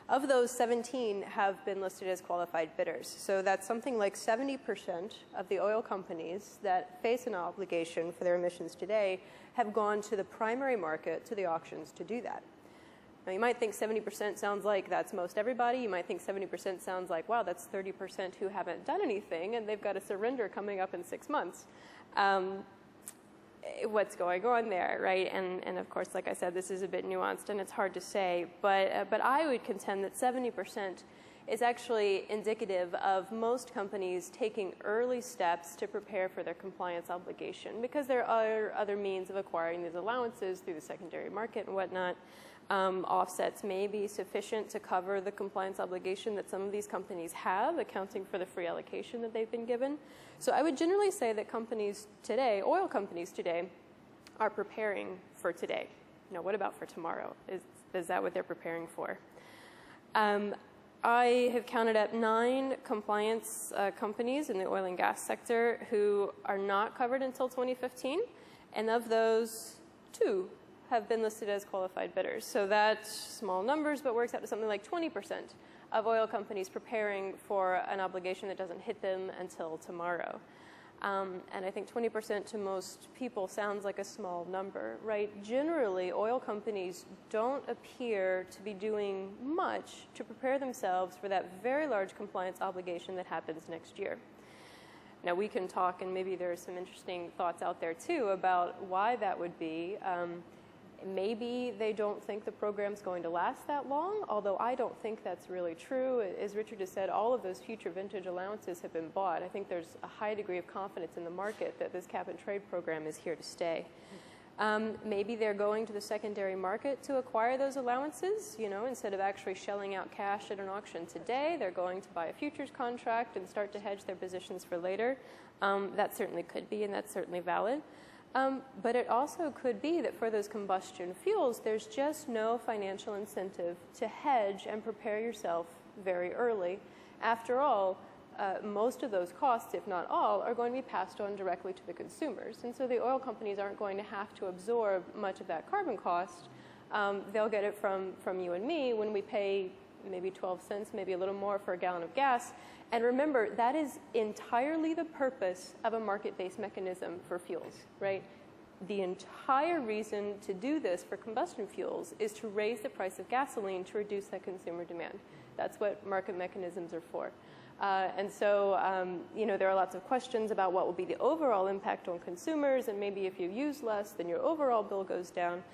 Of those, 17 have been listed as qualified bidders. So that's something like 70% of the oil companies that face an obligation for their emissions today have gone to the primary market, to the auctions, to do that. Now, you might think 70% sounds like that's most everybody. You might think 70% sounds like, wow, that's 30% who haven't done anything, and they've got a surrender coming up in 6 months. What's going on there, right? And of course, like I said, this is a bit nuanced, and it's hard to say. But I would contend that 70% is actually indicative of most companies taking early steps to prepare for their compliance obligation, because there are other means of acquiring these allowances through the secondary market and whatnot. Offsets may be sufficient to cover the compliance obligation that some of these companies have, accounting for the free allocation that they've been given. So I would generally say that companies today, oil companies today, are preparing for today. Now, what about for tomorrow? Is that what they're preparing for? I have counted up 9 compliance companies in the oil and gas sector who are not covered until 2015, and of those, 2 have been listed as qualified bidders. So that's small numbers, but works out to something like 20% of oil companies preparing for an obligation that doesn't hit them until tomorrow. And I think 20% to most people sounds like a small number, right? Generally, oil companies don't appear to be doing much to prepare themselves for that very large compliance obligation that happens next year. Now, we can talk, and maybe there are some interesting thoughts out there too about why that would be. Maybe they don't think the program's going to last that long, although I don't think that's really true. As Richard has said, all of those future vintage allowances have been bought. I think there's a high degree of confidence in the market that this cap and trade program is here to stay. Maybe they're going to the secondary market to acquire those allowances. You know, instead of actually shelling out cash at an auction today, they're going to buy a futures contract and start to hedge their positions for later. That certainly could be, and that's certainly valid. But it also could be that for those combustion fuels, there's just no financial incentive to hedge and prepare yourself very early. After all, most of those costs, if not all, are going to be passed on directly to the consumers. And so the oil companies aren't going to have to absorb much of that carbon cost. They'll get it from you and me when we pay maybe 12 cents, maybe a little more for a gallon of gas. And remember, that is entirely the purpose of a market-based mechanism for fuels, right? The entire reason to do this for combustion fuels is to raise the price of gasoline to reduce that consumer demand. That's what market mechanisms are for. And so, you know, there are lots of questions about what will be the overall impact on consumers, and maybe if you use less, then your overall bill goes down.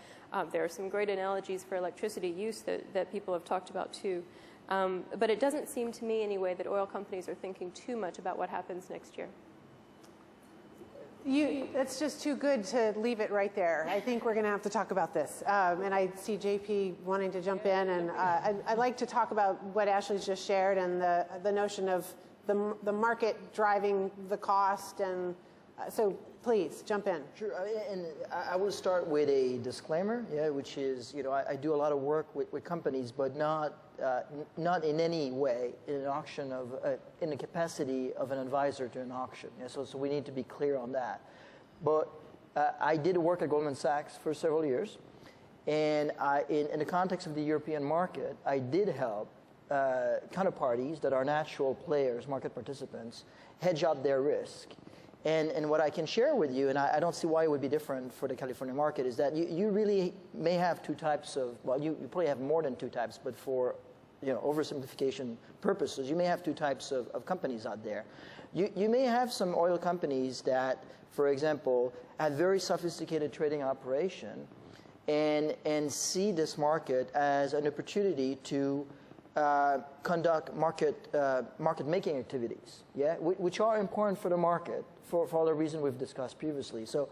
There are some great analogies for electricity use that people have talked about too. But it doesn't seem to me anyway that oil companies are thinking too much about what happens next year. It's just too good to leave it right there. I think we're going to have to talk about this. And I see JP wanting to jump in, and I'd like to talk about what Ashley's just shared and the notion of the market driving the cost and So please, jump in. Sure, and I will start with a disclaimer, which is, I do a lot of work with companies, but not in any way in an auction in the capacity of an advisor to an auction. So we need to be clear on that. But I did work at Goldman Sachs for several years, and in the context of the European market, I did help counterparties that are natural players, market participants, hedge out their risk. And what I can share with you, and I don't see why it would be different for the California market, is that you really may have two types of, well, you probably have more than two types, but for oversimplification purposes, you may have two types of companies out there. You may have some oil companies that, for example, have very sophisticated trading operation and see this market as an opportunity to conduct market making activities, which are important for the market for all the reasons we've discussed previously. So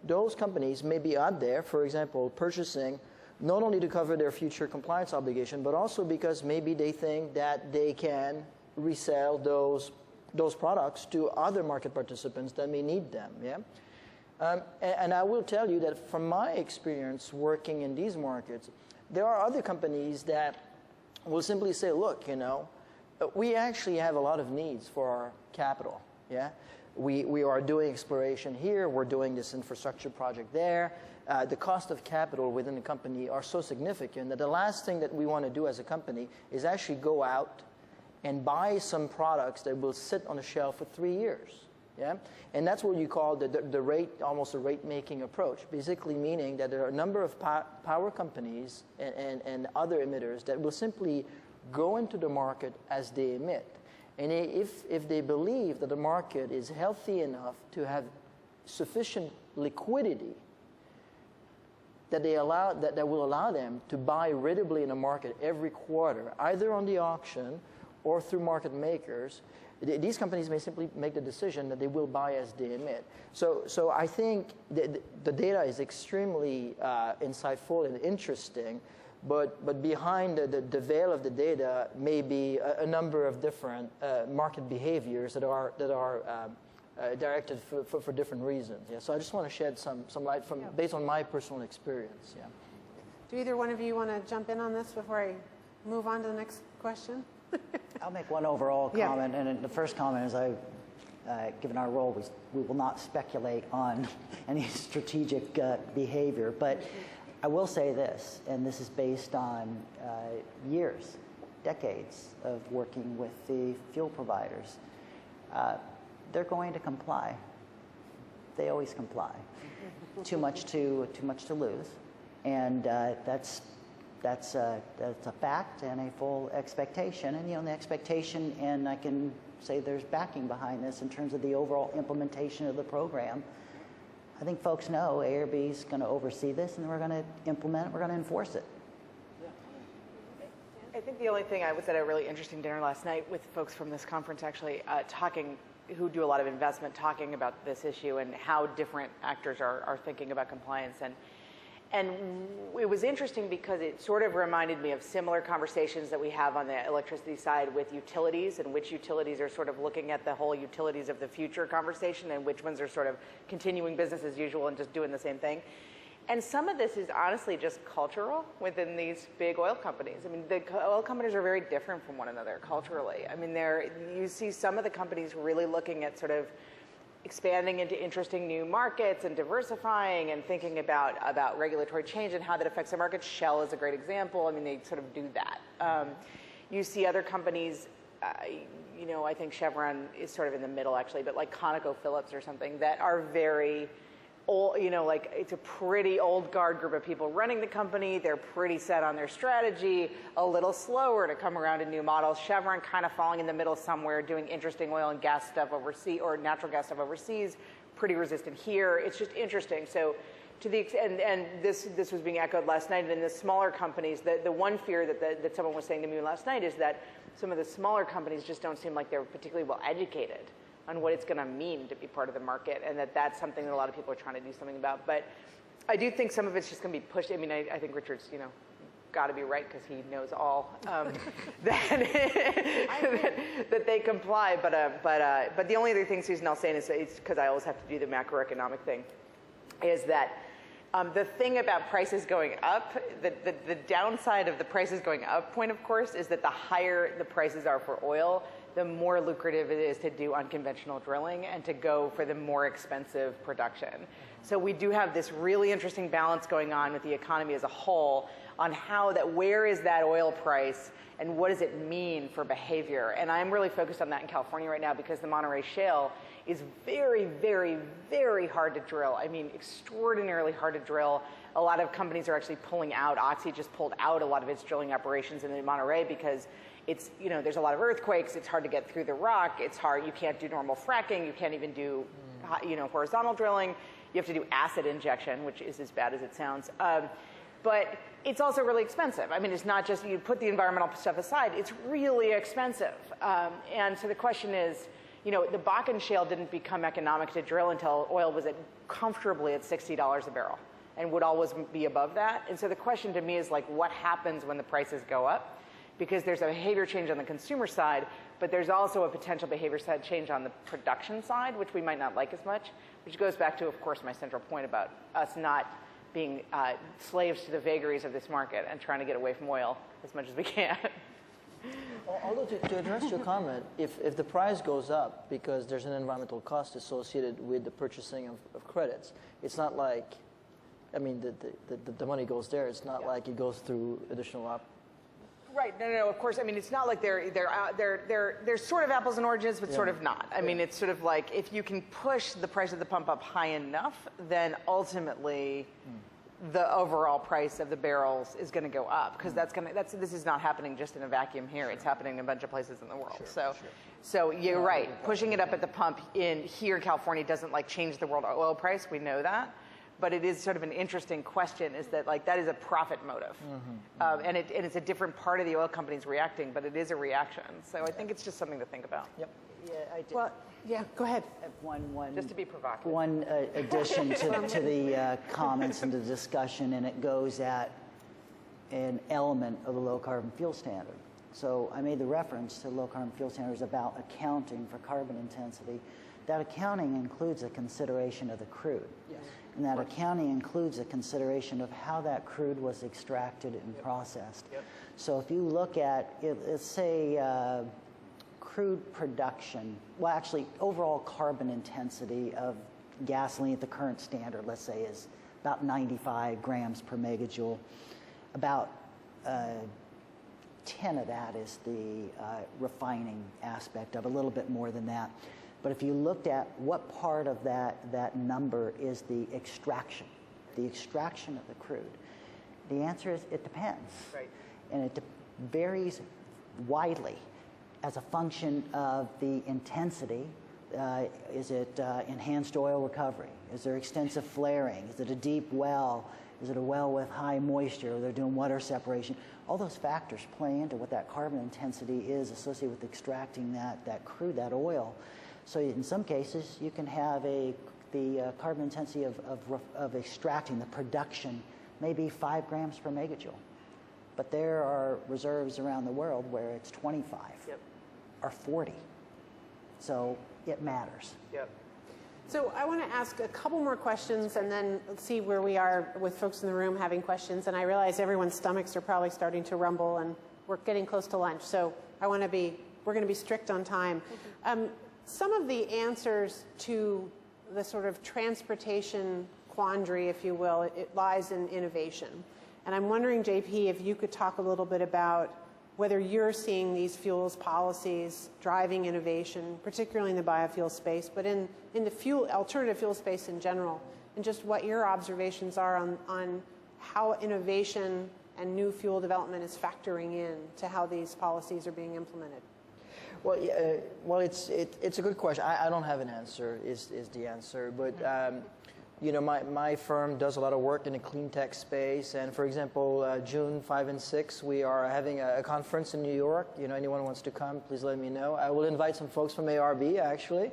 those companies may be out there, for example, purchasing not only to cover their future compliance obligation, but also because maybe they think that they can resell those products to other market participants that may need them. And I will tell you that from my experience working in these markets, there are other companies that will simply say, look, we actually have a lot of needs for our capital. We are doing exploration here. We're doing this infrastructure project there. The cost of capital within the company are so significant that the last thing that we want to do as a company is actually go out and buy some products that will sit on the shelf for 3 years. And that's what you call the rate, almost a rate-making approach, basically meaning that there are a number of power companies and other emitters that will simply go into the market as they emit. And if they believe that the market is healthy enough to have sufficient liquidity that will allow them to buy ratably in the market every quarter, either on the auction or through market makers, these companies may simply make the decision that they will buy as they emit. So I think the data is extremely insightful and interesting, but behind the veil of the data may be a number of different market behaviors that are directed for different reasons. So I just want to shed some light based on my personal experience. Do either one of you want to jump in on this before I move on to the next question? I'll make one overall comment, and the first comment is given our role, we will not speculate on any strategic behavior, but I will say this, and this is based on years, decades of working with the fuel providers. They're going to comply. They always comply. Too much to lose, and that's a fact and a full expectation. And the expectation, and I can say there's backing behind this in terms of the overall implementation of the program. I think folks know ARB is going to oversee this, and we're going to implement it. We're going to enforce it. I think the only thing I was at a really interesting dinner last night with folks from this conference actually who do a lot of investment, talking about this issue and how different actors are thinking about compliance. And it was interesting because it sort of reminded me of similar conversations that we have on the electricity side with utilities, and which utilities are sort of looking at the whole utilities of the future conversation and which ones are sort of continuing business as usual and just doing the same thing. And some of this is honestly just cultural within these big oil companies. I mean, the oil companies are very different from one another culturally. I mean, you see some of the companies really looking at sort of expanding into interesting new markets and diversifying and thinking about regulatory change and how that affects their market. Shell is a great example. I mean, they sort of do that. You see other companies, I think Chevron is sort of in the middle actually, but like ConocoPhillips or something that are very old, like it's a pretty old guard group of people running the company. They're pretty set on their strategy, a little slower to come around to new models. Chevron kind of falling in the middle somewhere, doing interesting oil and gas stuff overseas or natural gas stuff overseas, pretty resistant here. It's just interesting. So to the extent, and this was being echoed last night, and in the smaller companies, the one fear that someone was saying to me last night is that some of the smaller companies just don't seem like they're particularly well educated on what it's going to mean to be part of the market, and that's something that a lot of people are trying to do something about. But I do think some of it's just going to be pushed. I mean, I think Richard's, got to be right because he knows all, that they comply. But the only other thing, Susan, I'll say, is because I always have to do the macroeconomic thing, is that the thing about prices going up, the downside of the prices going up point, of course, is that the higher the prices are for oil, the more lucrative it is to do unconventional drilling and to go for the more expensive production. So we do have this really interesting balance going on with the economy as a whole on where is that oil price and what does it mean for behavior. And I'm really focused on that in California right now because the Monterey Shale is very, very, very hard to drill. I mean, extraordinarily hard to drill. A lot of companies are actually pulling out. Oxy just pulled out a lot of its drilling operations in Monterey because it's, there's a lot of earthquakes. It's hard to get through the rock. It's hard. You can't do normal fracking. You can't even do, horizontal drilling. You have to do acid injection, which is as bad as it sounds. But it's also really expensive. I mean, it's not just you put the environmental stuff aside. It's really expensive. And so the question is, the Bakken Shale didn't become economic to drill until oil was comfortably at $60 a barrel and would always be above that. And so the question to me is what happens when the prices go up? Because there's a behavior change on the consumer side, but there's also a potential behavior side change on the production side, which we might not like as much, which goes back to, of course, my central point about us not being slaves to the vagaries of this market and trying to get away from oil as much as we can. Although to address your comment, if the price goes up because there's an environmental cost associated with the purchasing of credits, it's not like, the money goes there. It's not like it goes through additional Right. No. Of course. I mean, it's not like they're sort of apples and oranges, but sort of not. I mean, it's sort of like if you can push the price of the pump up high enough, then ultimately the overall price of the barrels is going to go up because this is not happening just in a vacuum here. It's happening in a bunch of places in the world. So you're right. Pushing it up at the pump here in California doesn't change the world oil price. We know that. But it is sort of an interesting question is that that is a profit motive. And it's a different part of the oil companies reacting, but it is a reaction. So I think it's just something to think about. Yep. Yeah, I did. Well, yeah, go ahead. Just to be provocative. One addition to the comments and the discussion, and it goes at an element of the low carbon fuel standard. So I made the reference to low carbon fuel standards about accounting for carbon intensity. That accounting includes a consideration of the crude. Yes. And that accounting includes a consideration of how that crude was extracted and processed. Yep. So if you look at, let's say, crude production, well, actually, overall carbon intensity of gasoline at the current standard, let's say, is about 95 grams per megajoule. About 10 of that is the refining aspect of it, a little bit more than that. But if you looked at what part of that number is the extraction of the crude, the answer is it depends. Right. And it varies widely as a function of the intensity. Is it enhanced oil recovery? Is there extensive flaring? Is it a deep well? Is it a well with high moisture? Or they're doing water separation? All those factors play into what that carbon intensity is associated with extracting that crude, that oil. So in some cases, you can have the carbon intensity of extracting, the production, maybe 5 grams per megajoule. But there are reserves around the world where it's 25 or 40. So it matters. Yep. So I want to ask a couple more questions and then see where we are with folks in the room having questions. And I realize everyone's stomachs are probably starting to rumble and we're getting close to lunch. So we're going to be strict on time. Some of the answers to the sort of transportation quandary, if you will, it lies in innovation. And I'm wondering, JP, if you could talk a little bit about whether you're seeing these fuels policies driving innovation, particularly in the biofuel space, but in the alternative fuel space in general, and just what your observations are on how innovation and new fuel development is factoring in to how these policies are being implemented. Well, it's a good question. I don't have an answer. Is the answer, but my firm does a lot of work in the clean tech space, and for example, June 5 and 6, we are having a conference in New York. Anyone who wants to come, please let me know. I will invite some folks from ARB actually,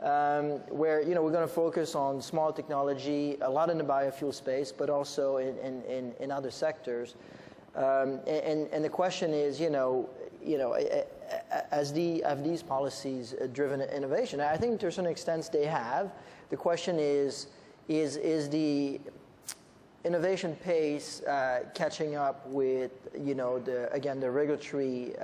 where we're going to focus on small technology, a lot in the biofuel space, but also in other sectors. And the question is, have these policies driven innovation? I think to a certain extent they have. The question is the innovation pace catching up with the regulatory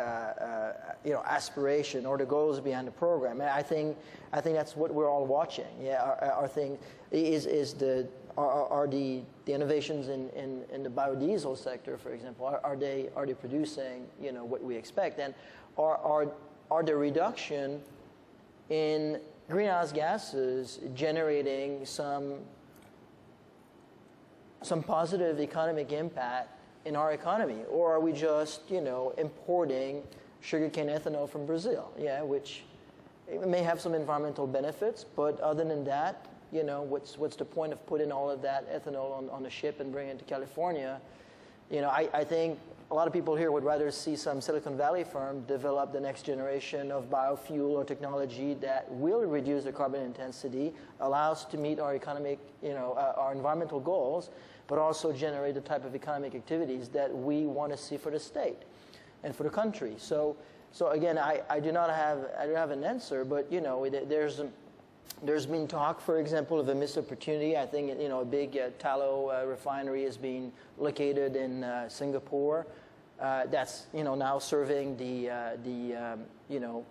aspiration or the goals behind the program? And I think that's what we're all watching. Our thing are the innovations in the biodiesel sector, for example, are they producing what we expect, and are the reduction in greenhouse gases generating some positive economic impact in our economy, or are we just importing sugarcane ethanol from Brazil? Which it may have some environmental benefits, but other than that, what's the point of putting all of that ethanol on a ship and bringing it to California? I think a lot of people here would rather see some Silicon Valley firm develop the next generation of biofuel or technology that will reduce the carbon intensity, allow us to meet our economic, our environmental goals, but also generate the type of economic activities that we want to see for the state and for the country. So again, I do not have an answer, but there's been talk, for example, of a missed opportunity. I think a big tallow refinery is being located in Singapore. That's now serving the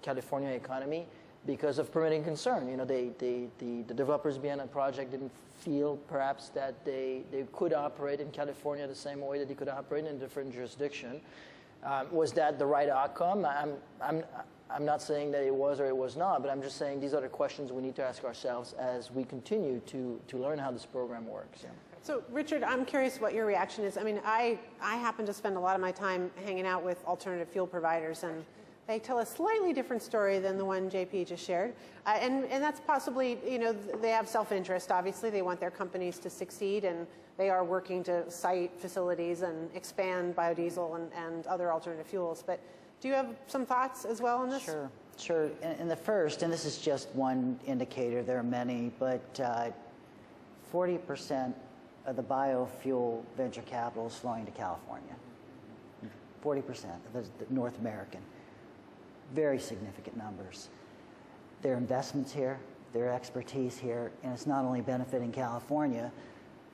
California economy because of permitting concern. The developers behind the project didn't feel perhaps that they could operate in California the same way that they could operate in a different jurisdiction. Was that the right outcome? I'm not saying that it was or it was not, but I'm just saying these are the questions we need to ask ourselves as we continue to learn how this program works. Yeah. So, Richard, I'm curious what your reaction is. I mean, I happen to spend a lot of my time hanging out with alternative fuel providers, and they tell a slightly different story than the one JP just shared. And that's possibly, they have self-interest, obviously. They want their companies to succeed, and they are working to site facilities and expand biodiesel and other alternative fuels. But do you have some thoughts as well on this? Sure. In the first, and this is just one indicator, there are many, but 40% of the biofuel venture capital is flowing to California. 40% of the North American. Very significant numbers. Their investments here, their expertise here, and it's not only benefiting California,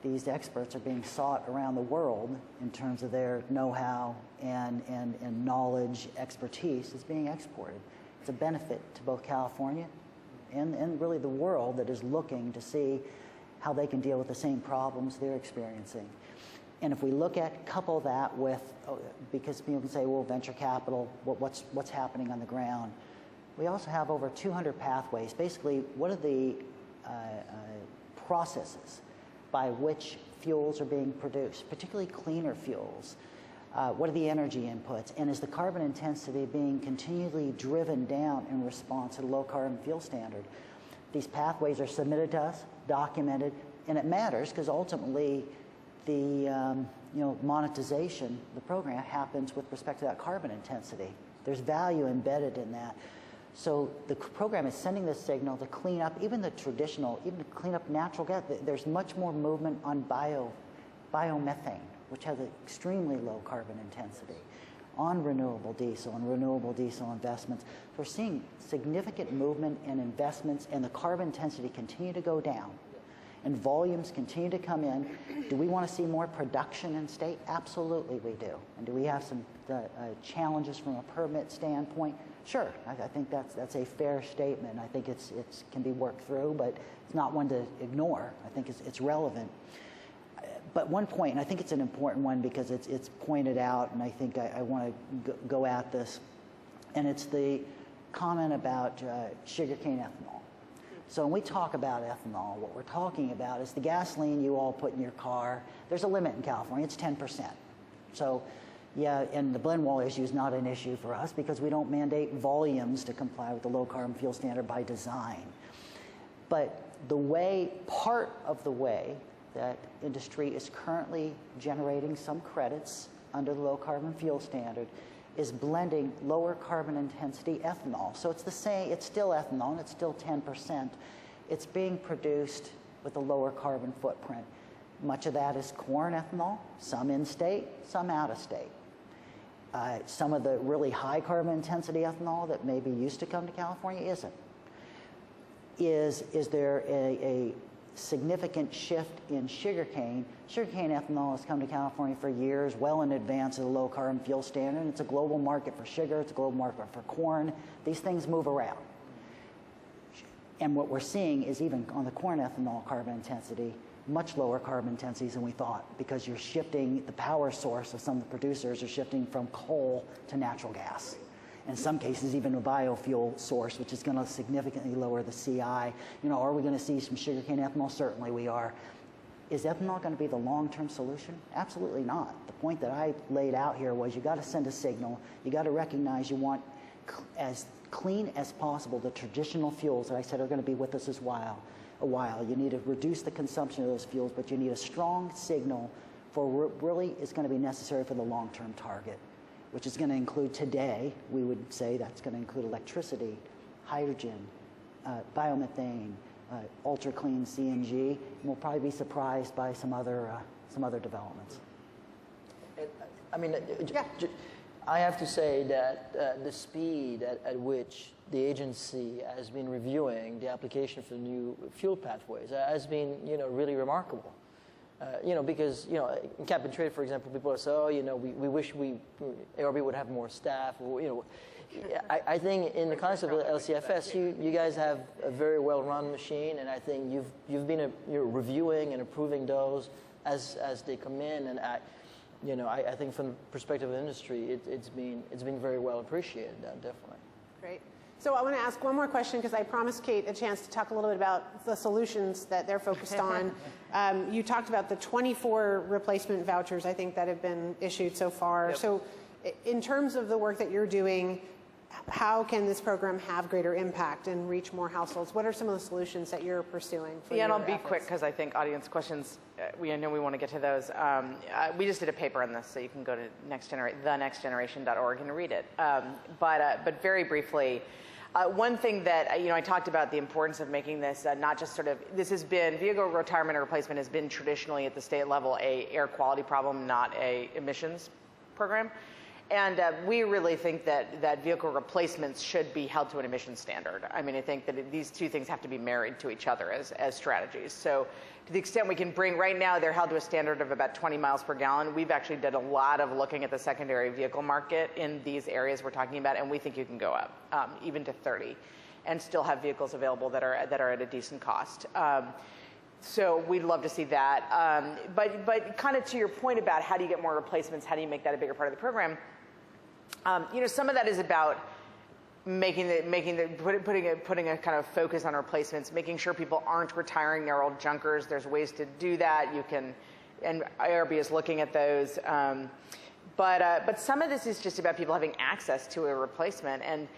these experts are being sought around the world in terms of their know-how and knowledge, expertise is being exported. It's a benefit to both California and really the world that is looking to see how they can deal with the same problems they're experiencing. And if we couple that with, because people can say, well, venture capital, what's happening on the ground? We also have over 200 pathways. Basically, what are the processes by which fuels are being produced, particularly cleaner fuels? What are the energy inputs? And is the carbon intensity being continually driven down in response to the low carbon fuel standard? These pathways are submitted to us, documented, and it matters because ultimately the monetization of the program happens with respect to that carbon intensity. There's value embedded in that. So the program is sending this signal to clean up even the traditional, even to clean up natural gas. There's much more movement on biomethane, which has an extremely low carbon intensity, on renewable diesel and renewable diesel investments. So we're seeing significant movement in investments, and the carbon intensity continue to go down, and volumes continue to come in. Do we want to see more production in state? Absolutely we do. And do we have some challenges from a permit standpoint? Sure, I think that's a fair statement. I think it's can be worked through, but it's not one to ignore. I think it's relevant. But one point, and I think it's an important one because it's pointed out, and I think I want to go at this, and it's the comment about sugarcane ethanol. So when we talk about ethanol, what we're talking about is the gasoline you all put in your car. There's a limit in California. It's 10%. So, yeah, and the blend wall issue is not an issue for us because we don't mandate volumes to comply with the low carbon fuel standard by design. But part of the way that industry is currently generating some credits under the low carbon fuel standard is blending lower carbon intensity ethanol. So it's the same, it's still ethanol, and it's still 10%. It's being produced with a lower carbon footprint. Much of that is corn ethanol, some in-state, some out-of-state. Some of the really high carbon intensity ethanol that maybe used to come to California isn't. Is there a significant shift in sugarcane? Sugarcane ethanol has come to California for years, well in advance of the low carbon fuel standard. It's a global market for sugar. It's a global market for corn. These things move around. And what we're seeing is even on the corn ethanol carbon intensity, much lower carbon intensities than we thought, because you're shifting the power source of some of the producers are shifting from coal to natural gas. In some cases, even a biofuel source, which is going to significantly lower the CI. Are we going to see some sugarcane ethanol? Certainly we are. Is ethanol going to be the long-term solution? Absolutely not. The point that I laid out here was you got to send a signal. You got to recognize you want as clean as possible the traditional fuels that I said are going to be with us a while. You need to reduce the consumption of those fuels, but you need a strong signal for what really is going to be necessary for the long-term target, which is going to include today, we would say that's going to include electricity, hydrogen, biomethane, ultra-clean CNG, and we'll probably be surprised by some other developments. I mean, I have to say that the speed at which the agency has been reviewing the application for new fuel pathways has been, really remarkable. Because, in cap and trade, for example, people say, we wish ARB would have more staff. I think in the context of LCFS, you guys have a very well-run machine, and I think you've been reviewing and approving those as they come in, and I think from the perspective of the industry, it's been very well appreciated, definitely. Great. So I want to ask one more question because I promised Kate a chance to talk a little bit about the solutions that they're focused on. You talked about the 24 replacement vouchers, I think, that have been issued so far. Yep. So in terms of the work that you're doing, how can this program have greater impact and reach more households? What are some of the solutions that you're pursuing? And I'll be quick because I think audience questions, I know we want to get to those. We just did a paper on this, so you can go to thenextgeneration.org and read it. But very briefly, one thing that I talked about the importance of making this not just this has been vehicle retirement and replacement has been traditionally at the state level a air quality problem, not a emissions program. And we really think that vehicle replacements should be held to an emission standard. I mean, I think that these two things have to be married to each other as strategies. So to the extent we can bring, right now they're held to a standard of about 20 miles per gallon. We've actually done a lot of looking at the secondary vehicle market in these areas we're talking about, and we think you can go up even to 30 and still have vehicles available that are at a decent cost. So we'd love to see that. But kind of to your point about how do you get more replacements, how do you make that a bigger part of the program, some of that is about putting a kind of focus on replacements, making sure people aren't retiring their old junkers. There's ways to do that. And ARB is looking at those. But some of this is just about people having access to a replacement. And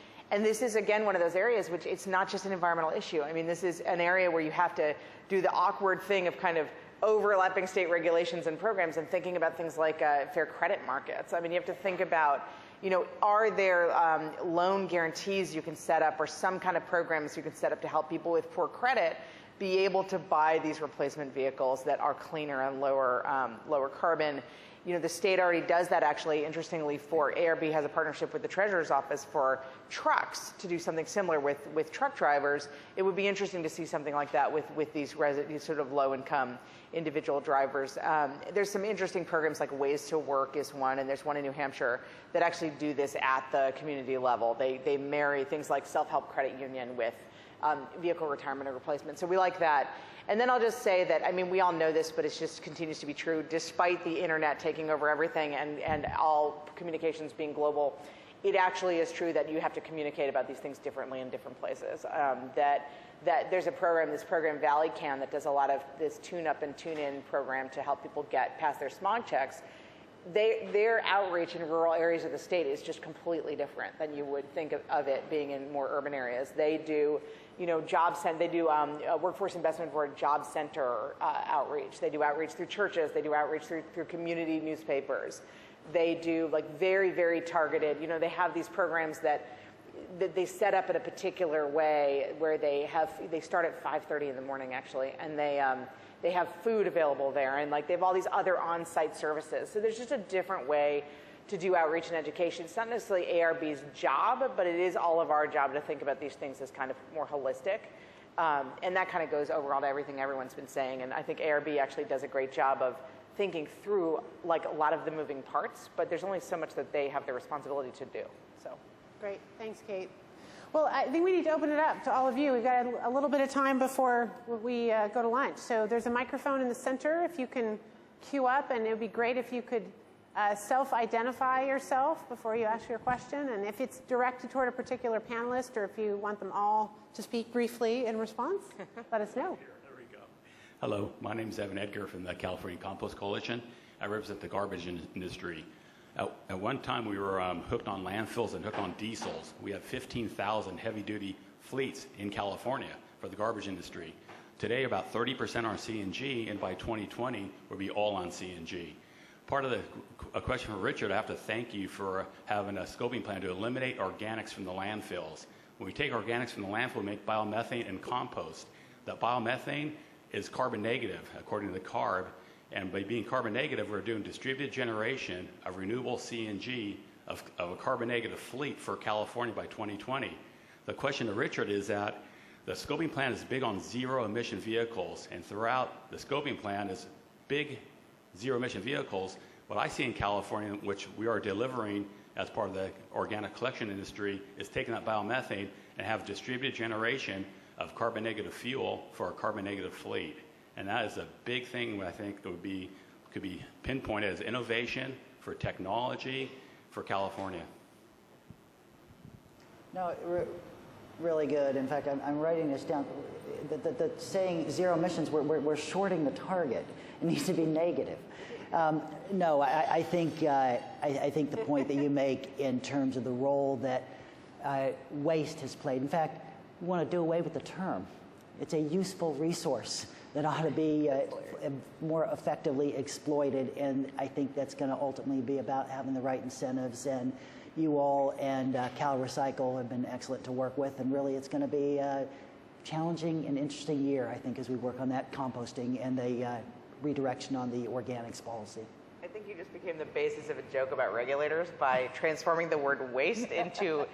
this is, again, one of those areas which it's not just an environmental issue. I mean, this is an area where you have to do the awkward thing of kind of overlapping state regulations and programs and thinking about things like fair credit markets. I mean, you have to think about, are there loan guarantees you can set up or some kind of programs you can set up to help people with poor credit be able to buy these replacement vehicles that are cleaner and lower carbon? The state already does that, actually. Interestingly, for ARB has a partnership with the Treasurer's Office for trucks to do something similar with truck drivers. It would be interesting to see something like that with these sort of low-income individual drivers. There's some interesting programs like Ways to Work is one, and there's one in New Hampshire that actually do this at the community level. They marry things like self-help credit union with vehicle retirement and replacement. So we like that. And then I'll just say that, I mean, we all know this, but it just continues to be true. Despite the internet taking over everything and all communications being global, it actually is true that you have to communicate about these things differently in different places. That there's this program Valley Can that does a lot of this tune-up and tune-in program to help people get past their smog checks. Their outreach in rural areas of the state is just completely different than you would think of it being in more urban areas. They do, they do Workforce Investment Board job center outreach. They do outreach through churches. They do outreach through community newspapers. They do very, very targeted. They have these programs that they set up in a particular way where they start at 5:30 in the morning actually, and they have food available there, and they have all these other on-site services. So there's just a different way to do outreach and education. It's not necessarily ARB's job, but it is all of our job to think about these things as kind of more holistic. And that kind of goes overall to everything everyone's been saying. And I think ARB actually does a great job of thinking through like a lot of the moving parts, but there's only so much that they have the responsibility to do. So Great, thanks, Kate. Well, I think we need to open it up to all of you. We've got a little bit of time before we go to lunch. So there's a microphone in the center if you can queue up, and it would be great if you could self-identify yourself before you ask your question. And if it's directed toward a particular panelist, or if you want them all to speak briefly in response, let us know. There we go. Hello, my name is Evan Edgar from the California Compost Coalition. I represent the garbage industry. At one time, we were hooked on landfills and hooked on diesels. We have 15,000 heavy-duty fleets in California for the garbage industry. Today, about 30% are CNG, and by 2020, we'll be all on CNG. Part of a question for Richard, I have to thank you for having a scoping plan to eliminate organics from the landfills. When we take organics from the landfill, we make biomethane and compost. That biomethane is carbon negative, according to the CARB. And by being carbon negative, we're doing distributed generation of renewable CNG of a carbon negative fleet for California by 2020. The question to Richard is that the scoping plan is big on zero emission vehicles, and throughout the scoping plan is big zero emission vehicles. What I see in California, which we are delivering as part of the organic collection industry, is taking that biomethane and have distributed generation of carbon negative fuel for a carbon negative fleet. And that is a big thing I think that could be pinpointed as innovation for technology for California. No, really good. In fact, I'm writing this down. The saying zero emissions, we're shorting the target. It needs to be negative. No, I think the point that you make in terms of the role that waste has played. In fact, we want to do away with the term. It's a useful resource that ought to be more effectively exploited, and I think that's going to ultimately be about having the right incentives. And you all and Cal Recycle have been excellent to work with, and really it's going to be a challenging and interesting year, I think, as we work on that composting and the redirection on the organics policy. I think you just became the basis of a joke about regulators by transforming the word waste into,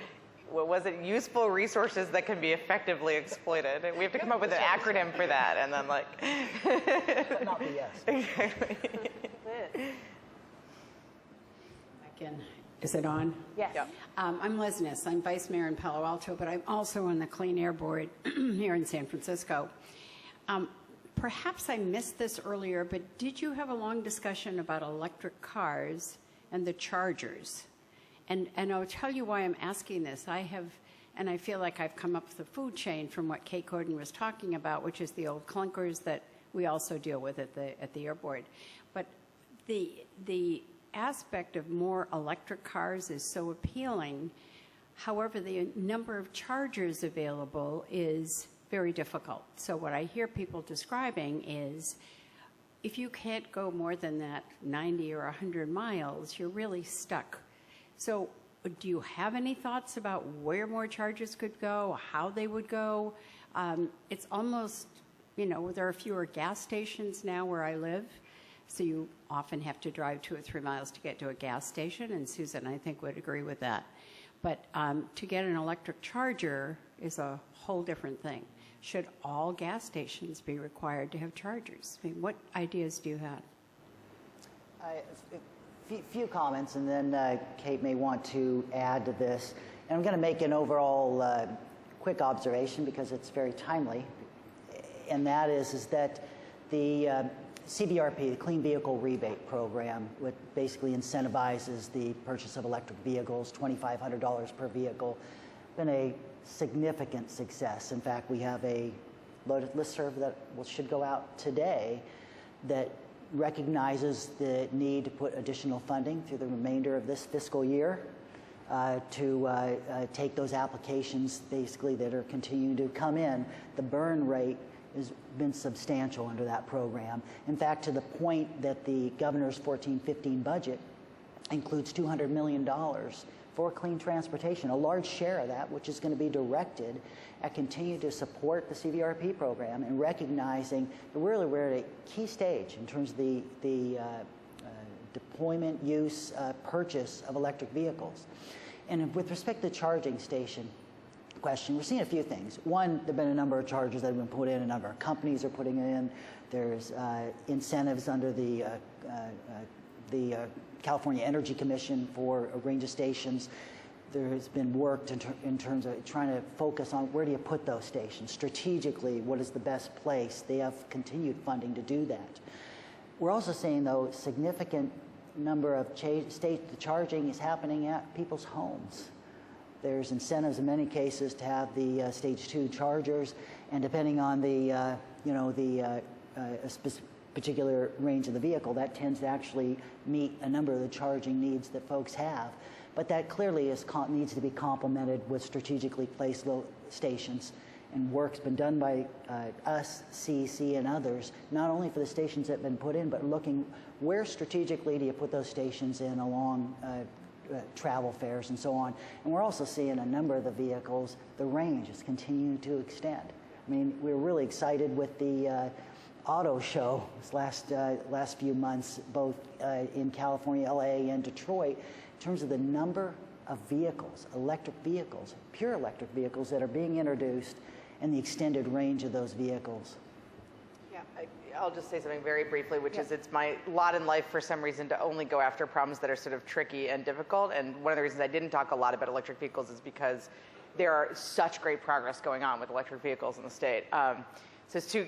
what was it, useful resources that can be effectively exploited. We have to come up with an acronym for that, and then like... Not BS. Exactly. Again, is it on? Yes. Yeah. I'm Liz Niss. I'm Vice Mayor in Palo Alto, but I'm also on the Clean Air Board here in San Francisco. Perhaps I missed this earlier, but did you have a long discussion about electric cars and the chargers? And I'll tell you why I'm asking this. And I feel like I've come up the food chain from what Kate Corden was talking about, which is the old clunkers that we also deal with at the airport. But the aspect of more electric cars is so appealing. However, the number of chargers available is very difficult. So what I hear people describing is if you can't go more than that 90 or 100 miles, you're really stuck. So do you have any thoughts about where more chargers could go, how they would go? It's almost, there are fewer gas stations now where I live, so you often have to drive 2 or 3 miles to get to a gas station, and Susan, I think, would agree with that. But to get an electric charger is a whole different thing. Should all gas stations be required to have chargers? I mean, what ideas do you have? Few comments, and then Kate may want to add to this. And I'm going to make an overall quick observation because it's very timely, and that is that the CVRP, the Clean Vehicle Rebate Program, which basically incentivizes the purchase of electric vehicles, $2,500 per vehicle, been a significant success. In fact, we have a loaded listserv that should go out today that recognizes the need to put additional funding through the remainder of this fiscal year to take those applications basically that are continuing to come in. The burn rate has been substantial under that program. In fact, to the point that the governor's 14-15 budget includes $200 million for clean transportation, a large share of that which is going to be directed at continue to support the CVRP program and recognizing that really we're at a key stage in terms of the deployment, use, purchase of electric vehicles. And with respect to the charging station question, we're seeing a few things. One, there have been a number of chargers that have been put in, a number of companies are putting it in. There's incentives under the California Energy Commission for a range of stations. There has been work in terms of trying to focus on where do you put those stations strategically, what is the best place. They have continued funding to do that. We're also seeing, though, significant number of the charging is happening at people's homes. There's incentives in many cases to have the stage 2 chargers, and depending on the particular range of the vehicle, that tends to actually meet a number of the charging needs that folks have. But that clearly needs to be complemented with strategically placed stations. And work's been done by us, CEC, and others, not only for the stations that have been put in, but looking where strategically do you put those stations in along travel fares and so on. And we're also seeing a number of the vehicles, the range is continuing to extend. I mean, we're really excited with the auto show this last few months, both in California, LA, and Detroit, in terms of the number of vehicles, electric vehicles, pure electric vehicles that are being introduced and the extended range of those vehicles. Yeah, I'll just say something very briefly, which is it's my lot in life for some reason to only go after problems that are sort of tricky and difficult. And one of the reasons I didn't talk a lot about electric vehicles is because there are such great progress going on with electric vehicles in the state. So it's too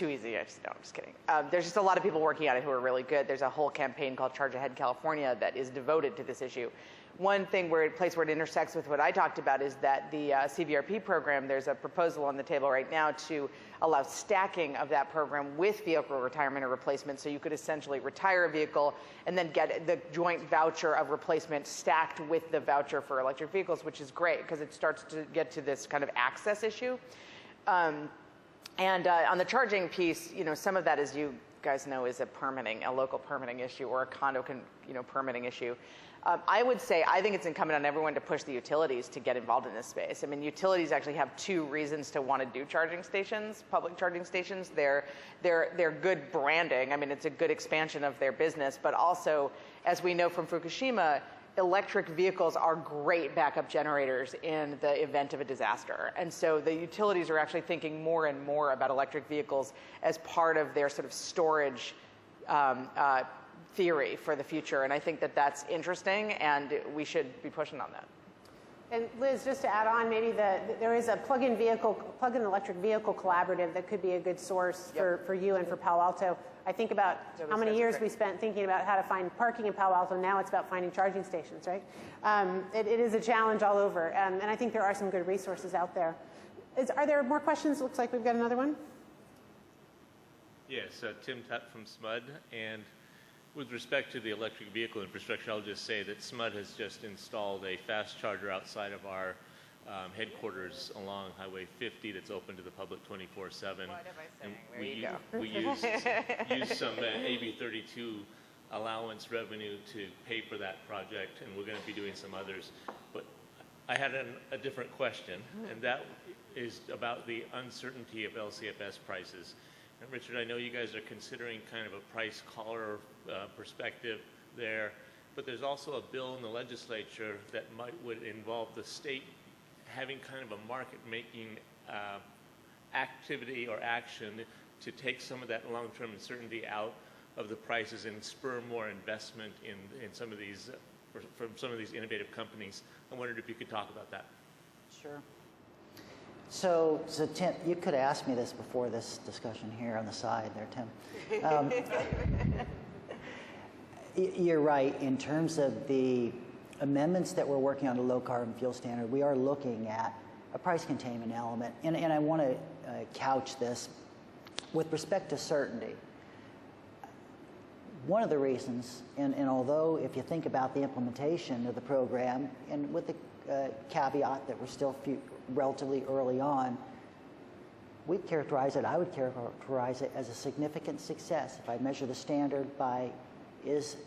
easy. I'm just kidding. There's just a lot of people working on it who are really good. There's a whole campaign called Charge Ahead California that is devoted to this issue. One place where it intersects with what I talked about is that the CVRP program, there's a proposal on the table right now to allow stacking of that program with vehicle retirement or replacement. So you could essentially retire a vehicle and then get the joint voucher of replacement stacked with the voucher for electric vehicles, which is great because it starts to get to this kind of access issue. And on the charging piece, some of that, as you guys know, is a local permitting issue or a condo permitting issue. I would say I think it's incumbent on everyone to push the utilities to get involved in this space. I mean, utilities actually have two reasons to want to do charging stations, public charging stations. They're good branding. I mean, it's a good expansion of their business. But also, as we know from Fukushima, electric vehicles are great backup generators in the event of a disaster. And so the utilities are actually thinking more and more about electric vehicles as part of their sort of storage theory for the future. And I think that that's interesting, and we should be pushing on that. And Liz, just to add on, maybe there is a plug-in electric vehicle collaborative that could be a good source for you and for Palo Alto. I think about how many years we spent thinking about how to find parking in Palo Alto. Now it's about finding charging stations, right? It is a challenge all over, and I think there are some good resources out there. Are there more questions? Looks like we've got another one. Yes, Tim Tutt from SMUD, and with respect to the electric vehicle infrastructure, I'll just say that SMUD has just installed a fast charger outside of our headquarters along Highway 50 that's open to the public 24/7. What am I saying? We use some AB 32 allowance revenue to pay for that project, and we're going to be doing some others. But I had a different question, and that is about the uncertainty of LCFS prices. And Richard, I know you guys are considering kind of a price collar perspective there, but there's also a bill in the legislature that would involve the state having kind of a market-making activity or action to take some of that long-term uncertainty out of the prices and spur more investment in some of these from some of these innovative companies. I wondered if you could talk about that. Sure. So Tim, you could ask me this before this discussion here on the side there, Tim. You're right. In terms of the amendments that we're working on the low carbon fuel standard, we are looking at a price containment element. And I want to couch this with respect to certainty. One of the reasons, and although if you think about the implementation of the program, and with the caveat that we're still relatively early on, I would characterize it as a significant success. If I measure the standard by, is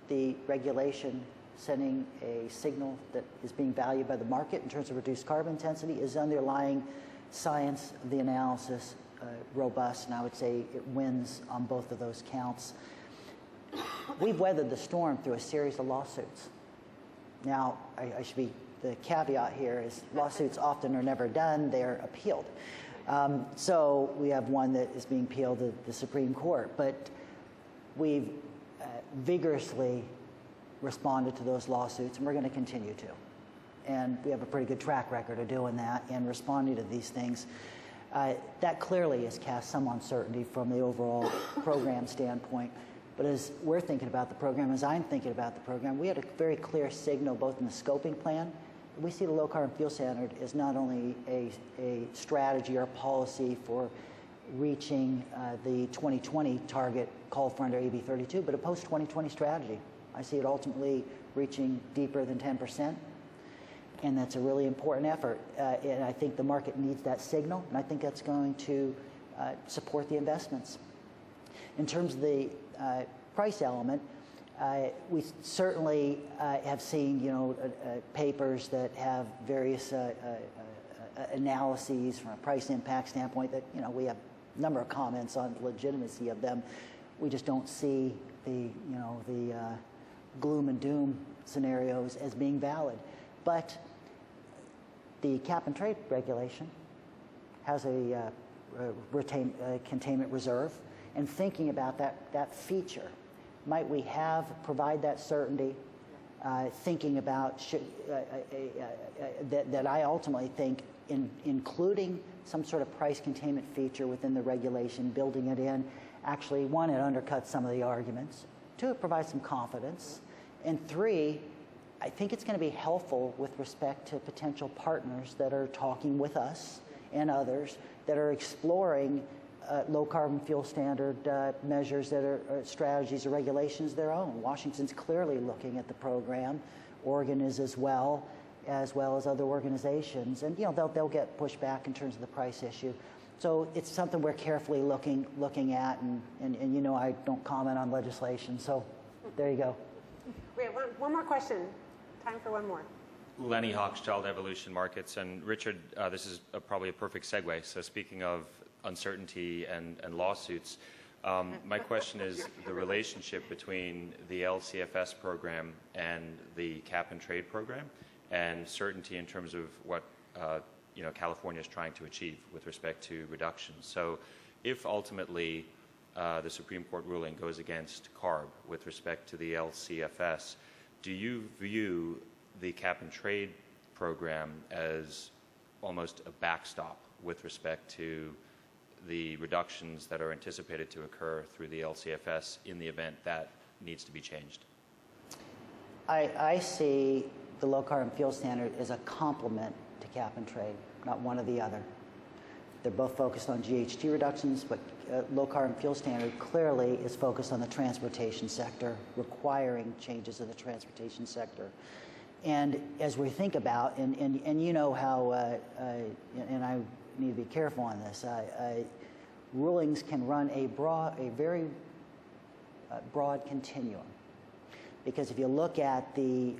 the regulation sending a signal that is being valued by the market in terms of reduced carbon intensity? Is the underlying science of the analysis robust? And I would say it wins on both of those counts. We've weathered the storm through a series of lawsuits. Now, the caveat here is lawsuits often are never done, they're appealed. So we have one that is being appealed at the Supreme Court, but we've vigorously responded to those lawsuits, and we're going to continue to. And we have a pretty good track record of doing that and responding to these things. That clearly has cast some uncertainty from the overall program standpoint. But as we're thinking about the program, as I'm thinking about the program, we had a very clear signal both in the scoping plan. We see the low carbon fuel standard as not only a strategy or a policy for reaching the 2020 target called for under AB 32, but a post-2020 strategy. I see it ultimately reaching deeper than 10%, and that's a really important effort. And I think the market needs that signal, and I think that's going to support the investments. In terms of the price element, we certainly have seen, papers that have various analyses from a price impact standpoint that, we have a number of comments on the legitimacy of them. We just don't see the gloom and doom scenarios as being valid. But the cap and trade regulation has a containment reserve, and thinking about that feature, might we provide that certainty, thinking about that I ultimately think including some sort of price containment feature within the regulation, building it in, actually, one, it undercuts some of the arguments. Two, it provides some confidence. And three, I think it's going to be helpful with respect to potential partners that are talking with us and others that are exploring low carbon fuel standard measures that are strategies or regulations their own. Washington's clearly looking at the program. Oregon is as well as other organizations. And they'll get pushed back in terms of the price issue. So it's something we're carefully looking at, and I don't comment on legislation. So there you go. We have one more question. Time for one more. Lenny Hochschild, Evolution Markets. And Richard, this is probably a perfect segue. So speaking of uncertainty and lawsuits, my question is the relationship between the LCFS program and the cap and trade program, and certainty in terms of what California is trying to achieve with respect to reductions. So if ultimately the Supreme Court ruling goes against CARB with respect to the LCFS, do you view the cap and trade program as almost a backstop with respect to the reductions that are anticipated to occur through the LCFS in the event that needs to be changed? I see the low carbon fuel standard as a complement to cap and trade, not one or the other. They're both focused on GHG reductions, but low carbon fuel standard clearly is focused on the transportation sector, requiring changes in the transportation sector. And as we think about, and you know how, and I need to be careful on this, rulings can run a very broad continuum. Because if you look at the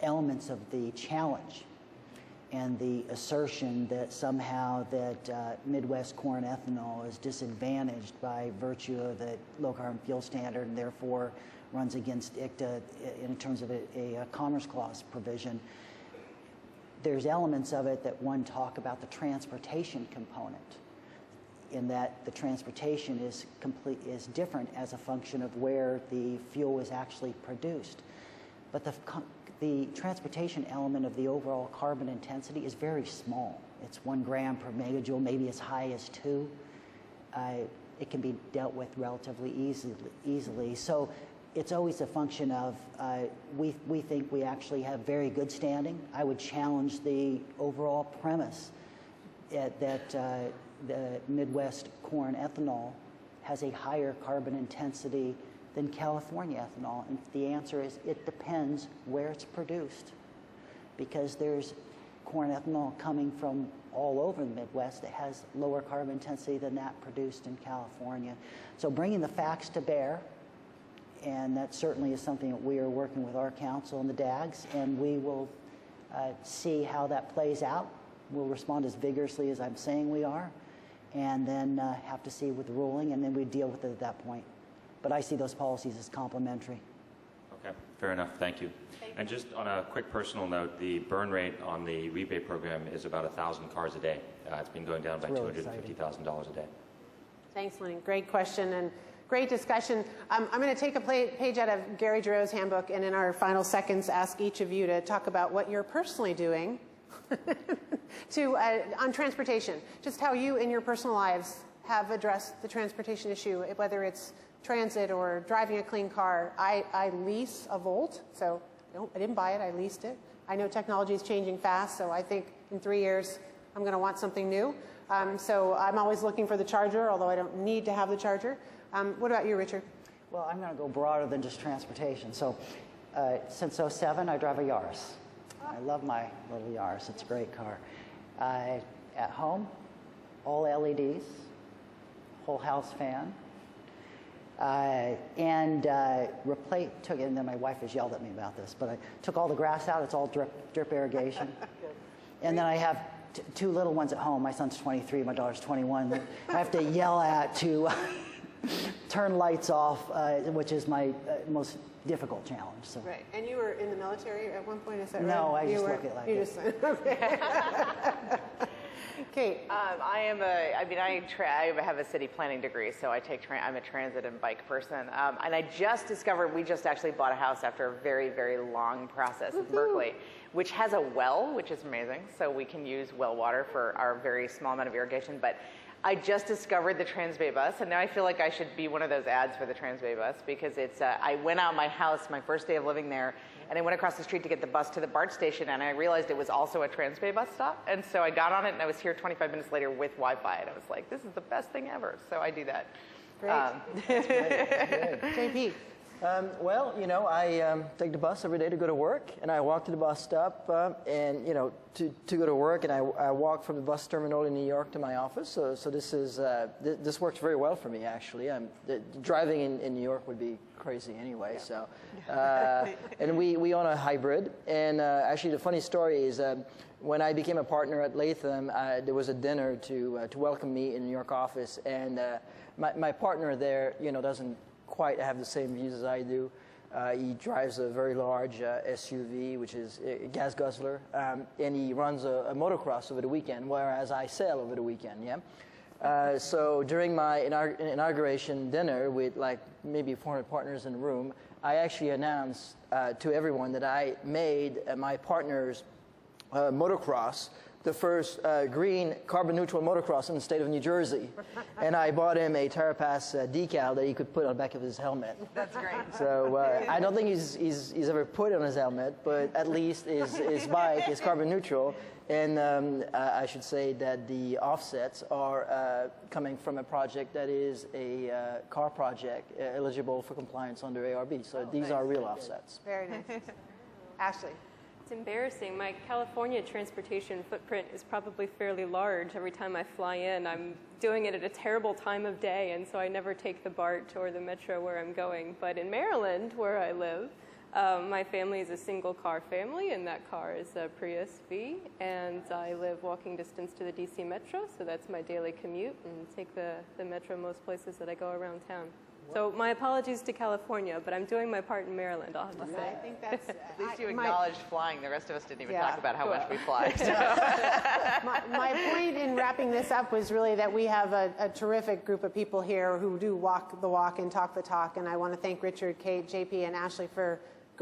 elements of the challenge and the assertion that somehow that Midwest corn ethanol is disadvantaged by virtue of the low carbon fuel standard and therefore runs against ICTA in terms of a Commerce Clause provision, there's elements of it that talk about the transportation component, in that the transportation is different as a function of where the fuel is actually produced. But the transportation element of the overall carbon intensity is very small. It's 1 gram per megajoule, maybe as high as 2. It can be dealt with relatively easily. So it's always a function of, we think we actually have very good standing. I would challenge the overall premise that the Midwest corn ethanol has a higher carbon intensity than California ethanol. And the answer is it depends where it's produced, because there's corn ethanol coming from all over the Midwest that has lower carbon intensity than that produced in California. So bringing the facts to bear, and that certainly is something that we are working with our council and the DAGs, and we will see how that plays out. We'll respond as vigorously as I'm saying we are, and then have to see with the ruling, and then we deal with it at that point. but I see those policies as complementary. Okay, fair enough. Thank you. And just on a quick personal note, the burn rate on the rebate program is about 1,000 cars a day. It's been going down by really $250,000 a day. Thanks, Lenny. Great question and great discussion. I'm going to take a page out of Gary Giroux's handbook, and in our final seconds, ask each of you to talk about what you're personally doing on transportation, just how you in your personal lives have addressed the transportation issue, whether it's transit or driving a clean car. I lease a Volt, so I didn't buy it, I leased it. I know technology is changing fast, so I think in 3 years I'm going to want something new. So I'm always looking for the charger, although I don't need to have the charger. What about you, Richard? Well, I'm going to go broader than just transportation. So since '07, I drive a Yaris. I love my little Yaris. It's a great car. At home, all LEDs, whole house fan. And then my wife has yelled at me about this, but I took all the grass out. It's all drip irrigation. And then I have two little ones at home. My son's 23, my daughter's 21. I have to yell at to turn lights off, which is my most difficult challenge. So. Right. And you were in the military at one point, is that right? No, I just look at it like it. Okay. Kate. I have a city planning degree, so I'm a transit and bike person. And we just actually bought a house after a very, very long process in Berkeley, which has a well, which is amazing. So we can use well water for our very small amount of irrigation. But I just discovered the Transbay bus, and now I feel like I should be one of those ads for the Transbay bus, because I went out of my house my first day of living there, and I went across the street to get the bus to the BART station, and I realized it was also a Transbay bus stop. And so I got on it, and I was here 25 minutes later with Wi-Fi, and I was like, this is the best thing ever. So I do that. Great. JP. Well, I take the bus every day to go to work, and I walk to the bus stop, to go to work, and I walk from the bus terminal in New York to my office. So this works very well for me, actually. Driving in New York would be crazy anyway. Yeah. So, and we own a hybrid. And actually, the funny story is when I became a partner at Latham, there was a dinner to welcome me in the New York office, and my partner there, doesn't quite have the same views as I do. He drives a very large SUV, which is a gas guzzler, and he runs a motocross over the weekend, whereas I sail over the weekend, yeah? So during my inauguration dinner with like maybe 400 partners in the room, I actually announced to everyone that I made my partner's motocross the first green carbon-neutral motocross in the state of New Jersey. And I bought him a TerraPass decal that he could put on the back of his helmet. That's great. So I don't think he's ever put it on his helmet, but at least his bike is carbon-neutral. And I should say that the offsets are coming from a project that is a car project eligible for compliance under ARB. So these are real offsets. Very nice. Ashley. It's embarrassing. My California transportation footprint is probably fairly large. Every time I fly in, I'm doing it at a terrible time of day, and so I never take the BART or the Metro where I'm going. But in Maryland, where I live, my family is a single-car family, and that car is a Prius V, and I live walking distance to the DC Metro, so that's my daily commute, and take the Metro most places that I go around town. So my apologies to California, but I'm doing my part in Maryland, I'll have to say. I think that's... At least you acknowledged flying. The rest of us didn't even talk about how much we fly. So. My point in wrapping this up was really that we have a terrific group of people here who do walk the walk and talk the talk, and I want to thank Richard, Kate, JP, and Ashley for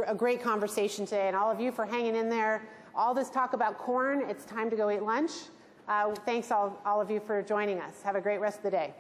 a great conversation today, and all of you for hanging in there. All this talk about corn, it's time to go eat lunch. Thanks all of you for joining us. Have a great rest of the day.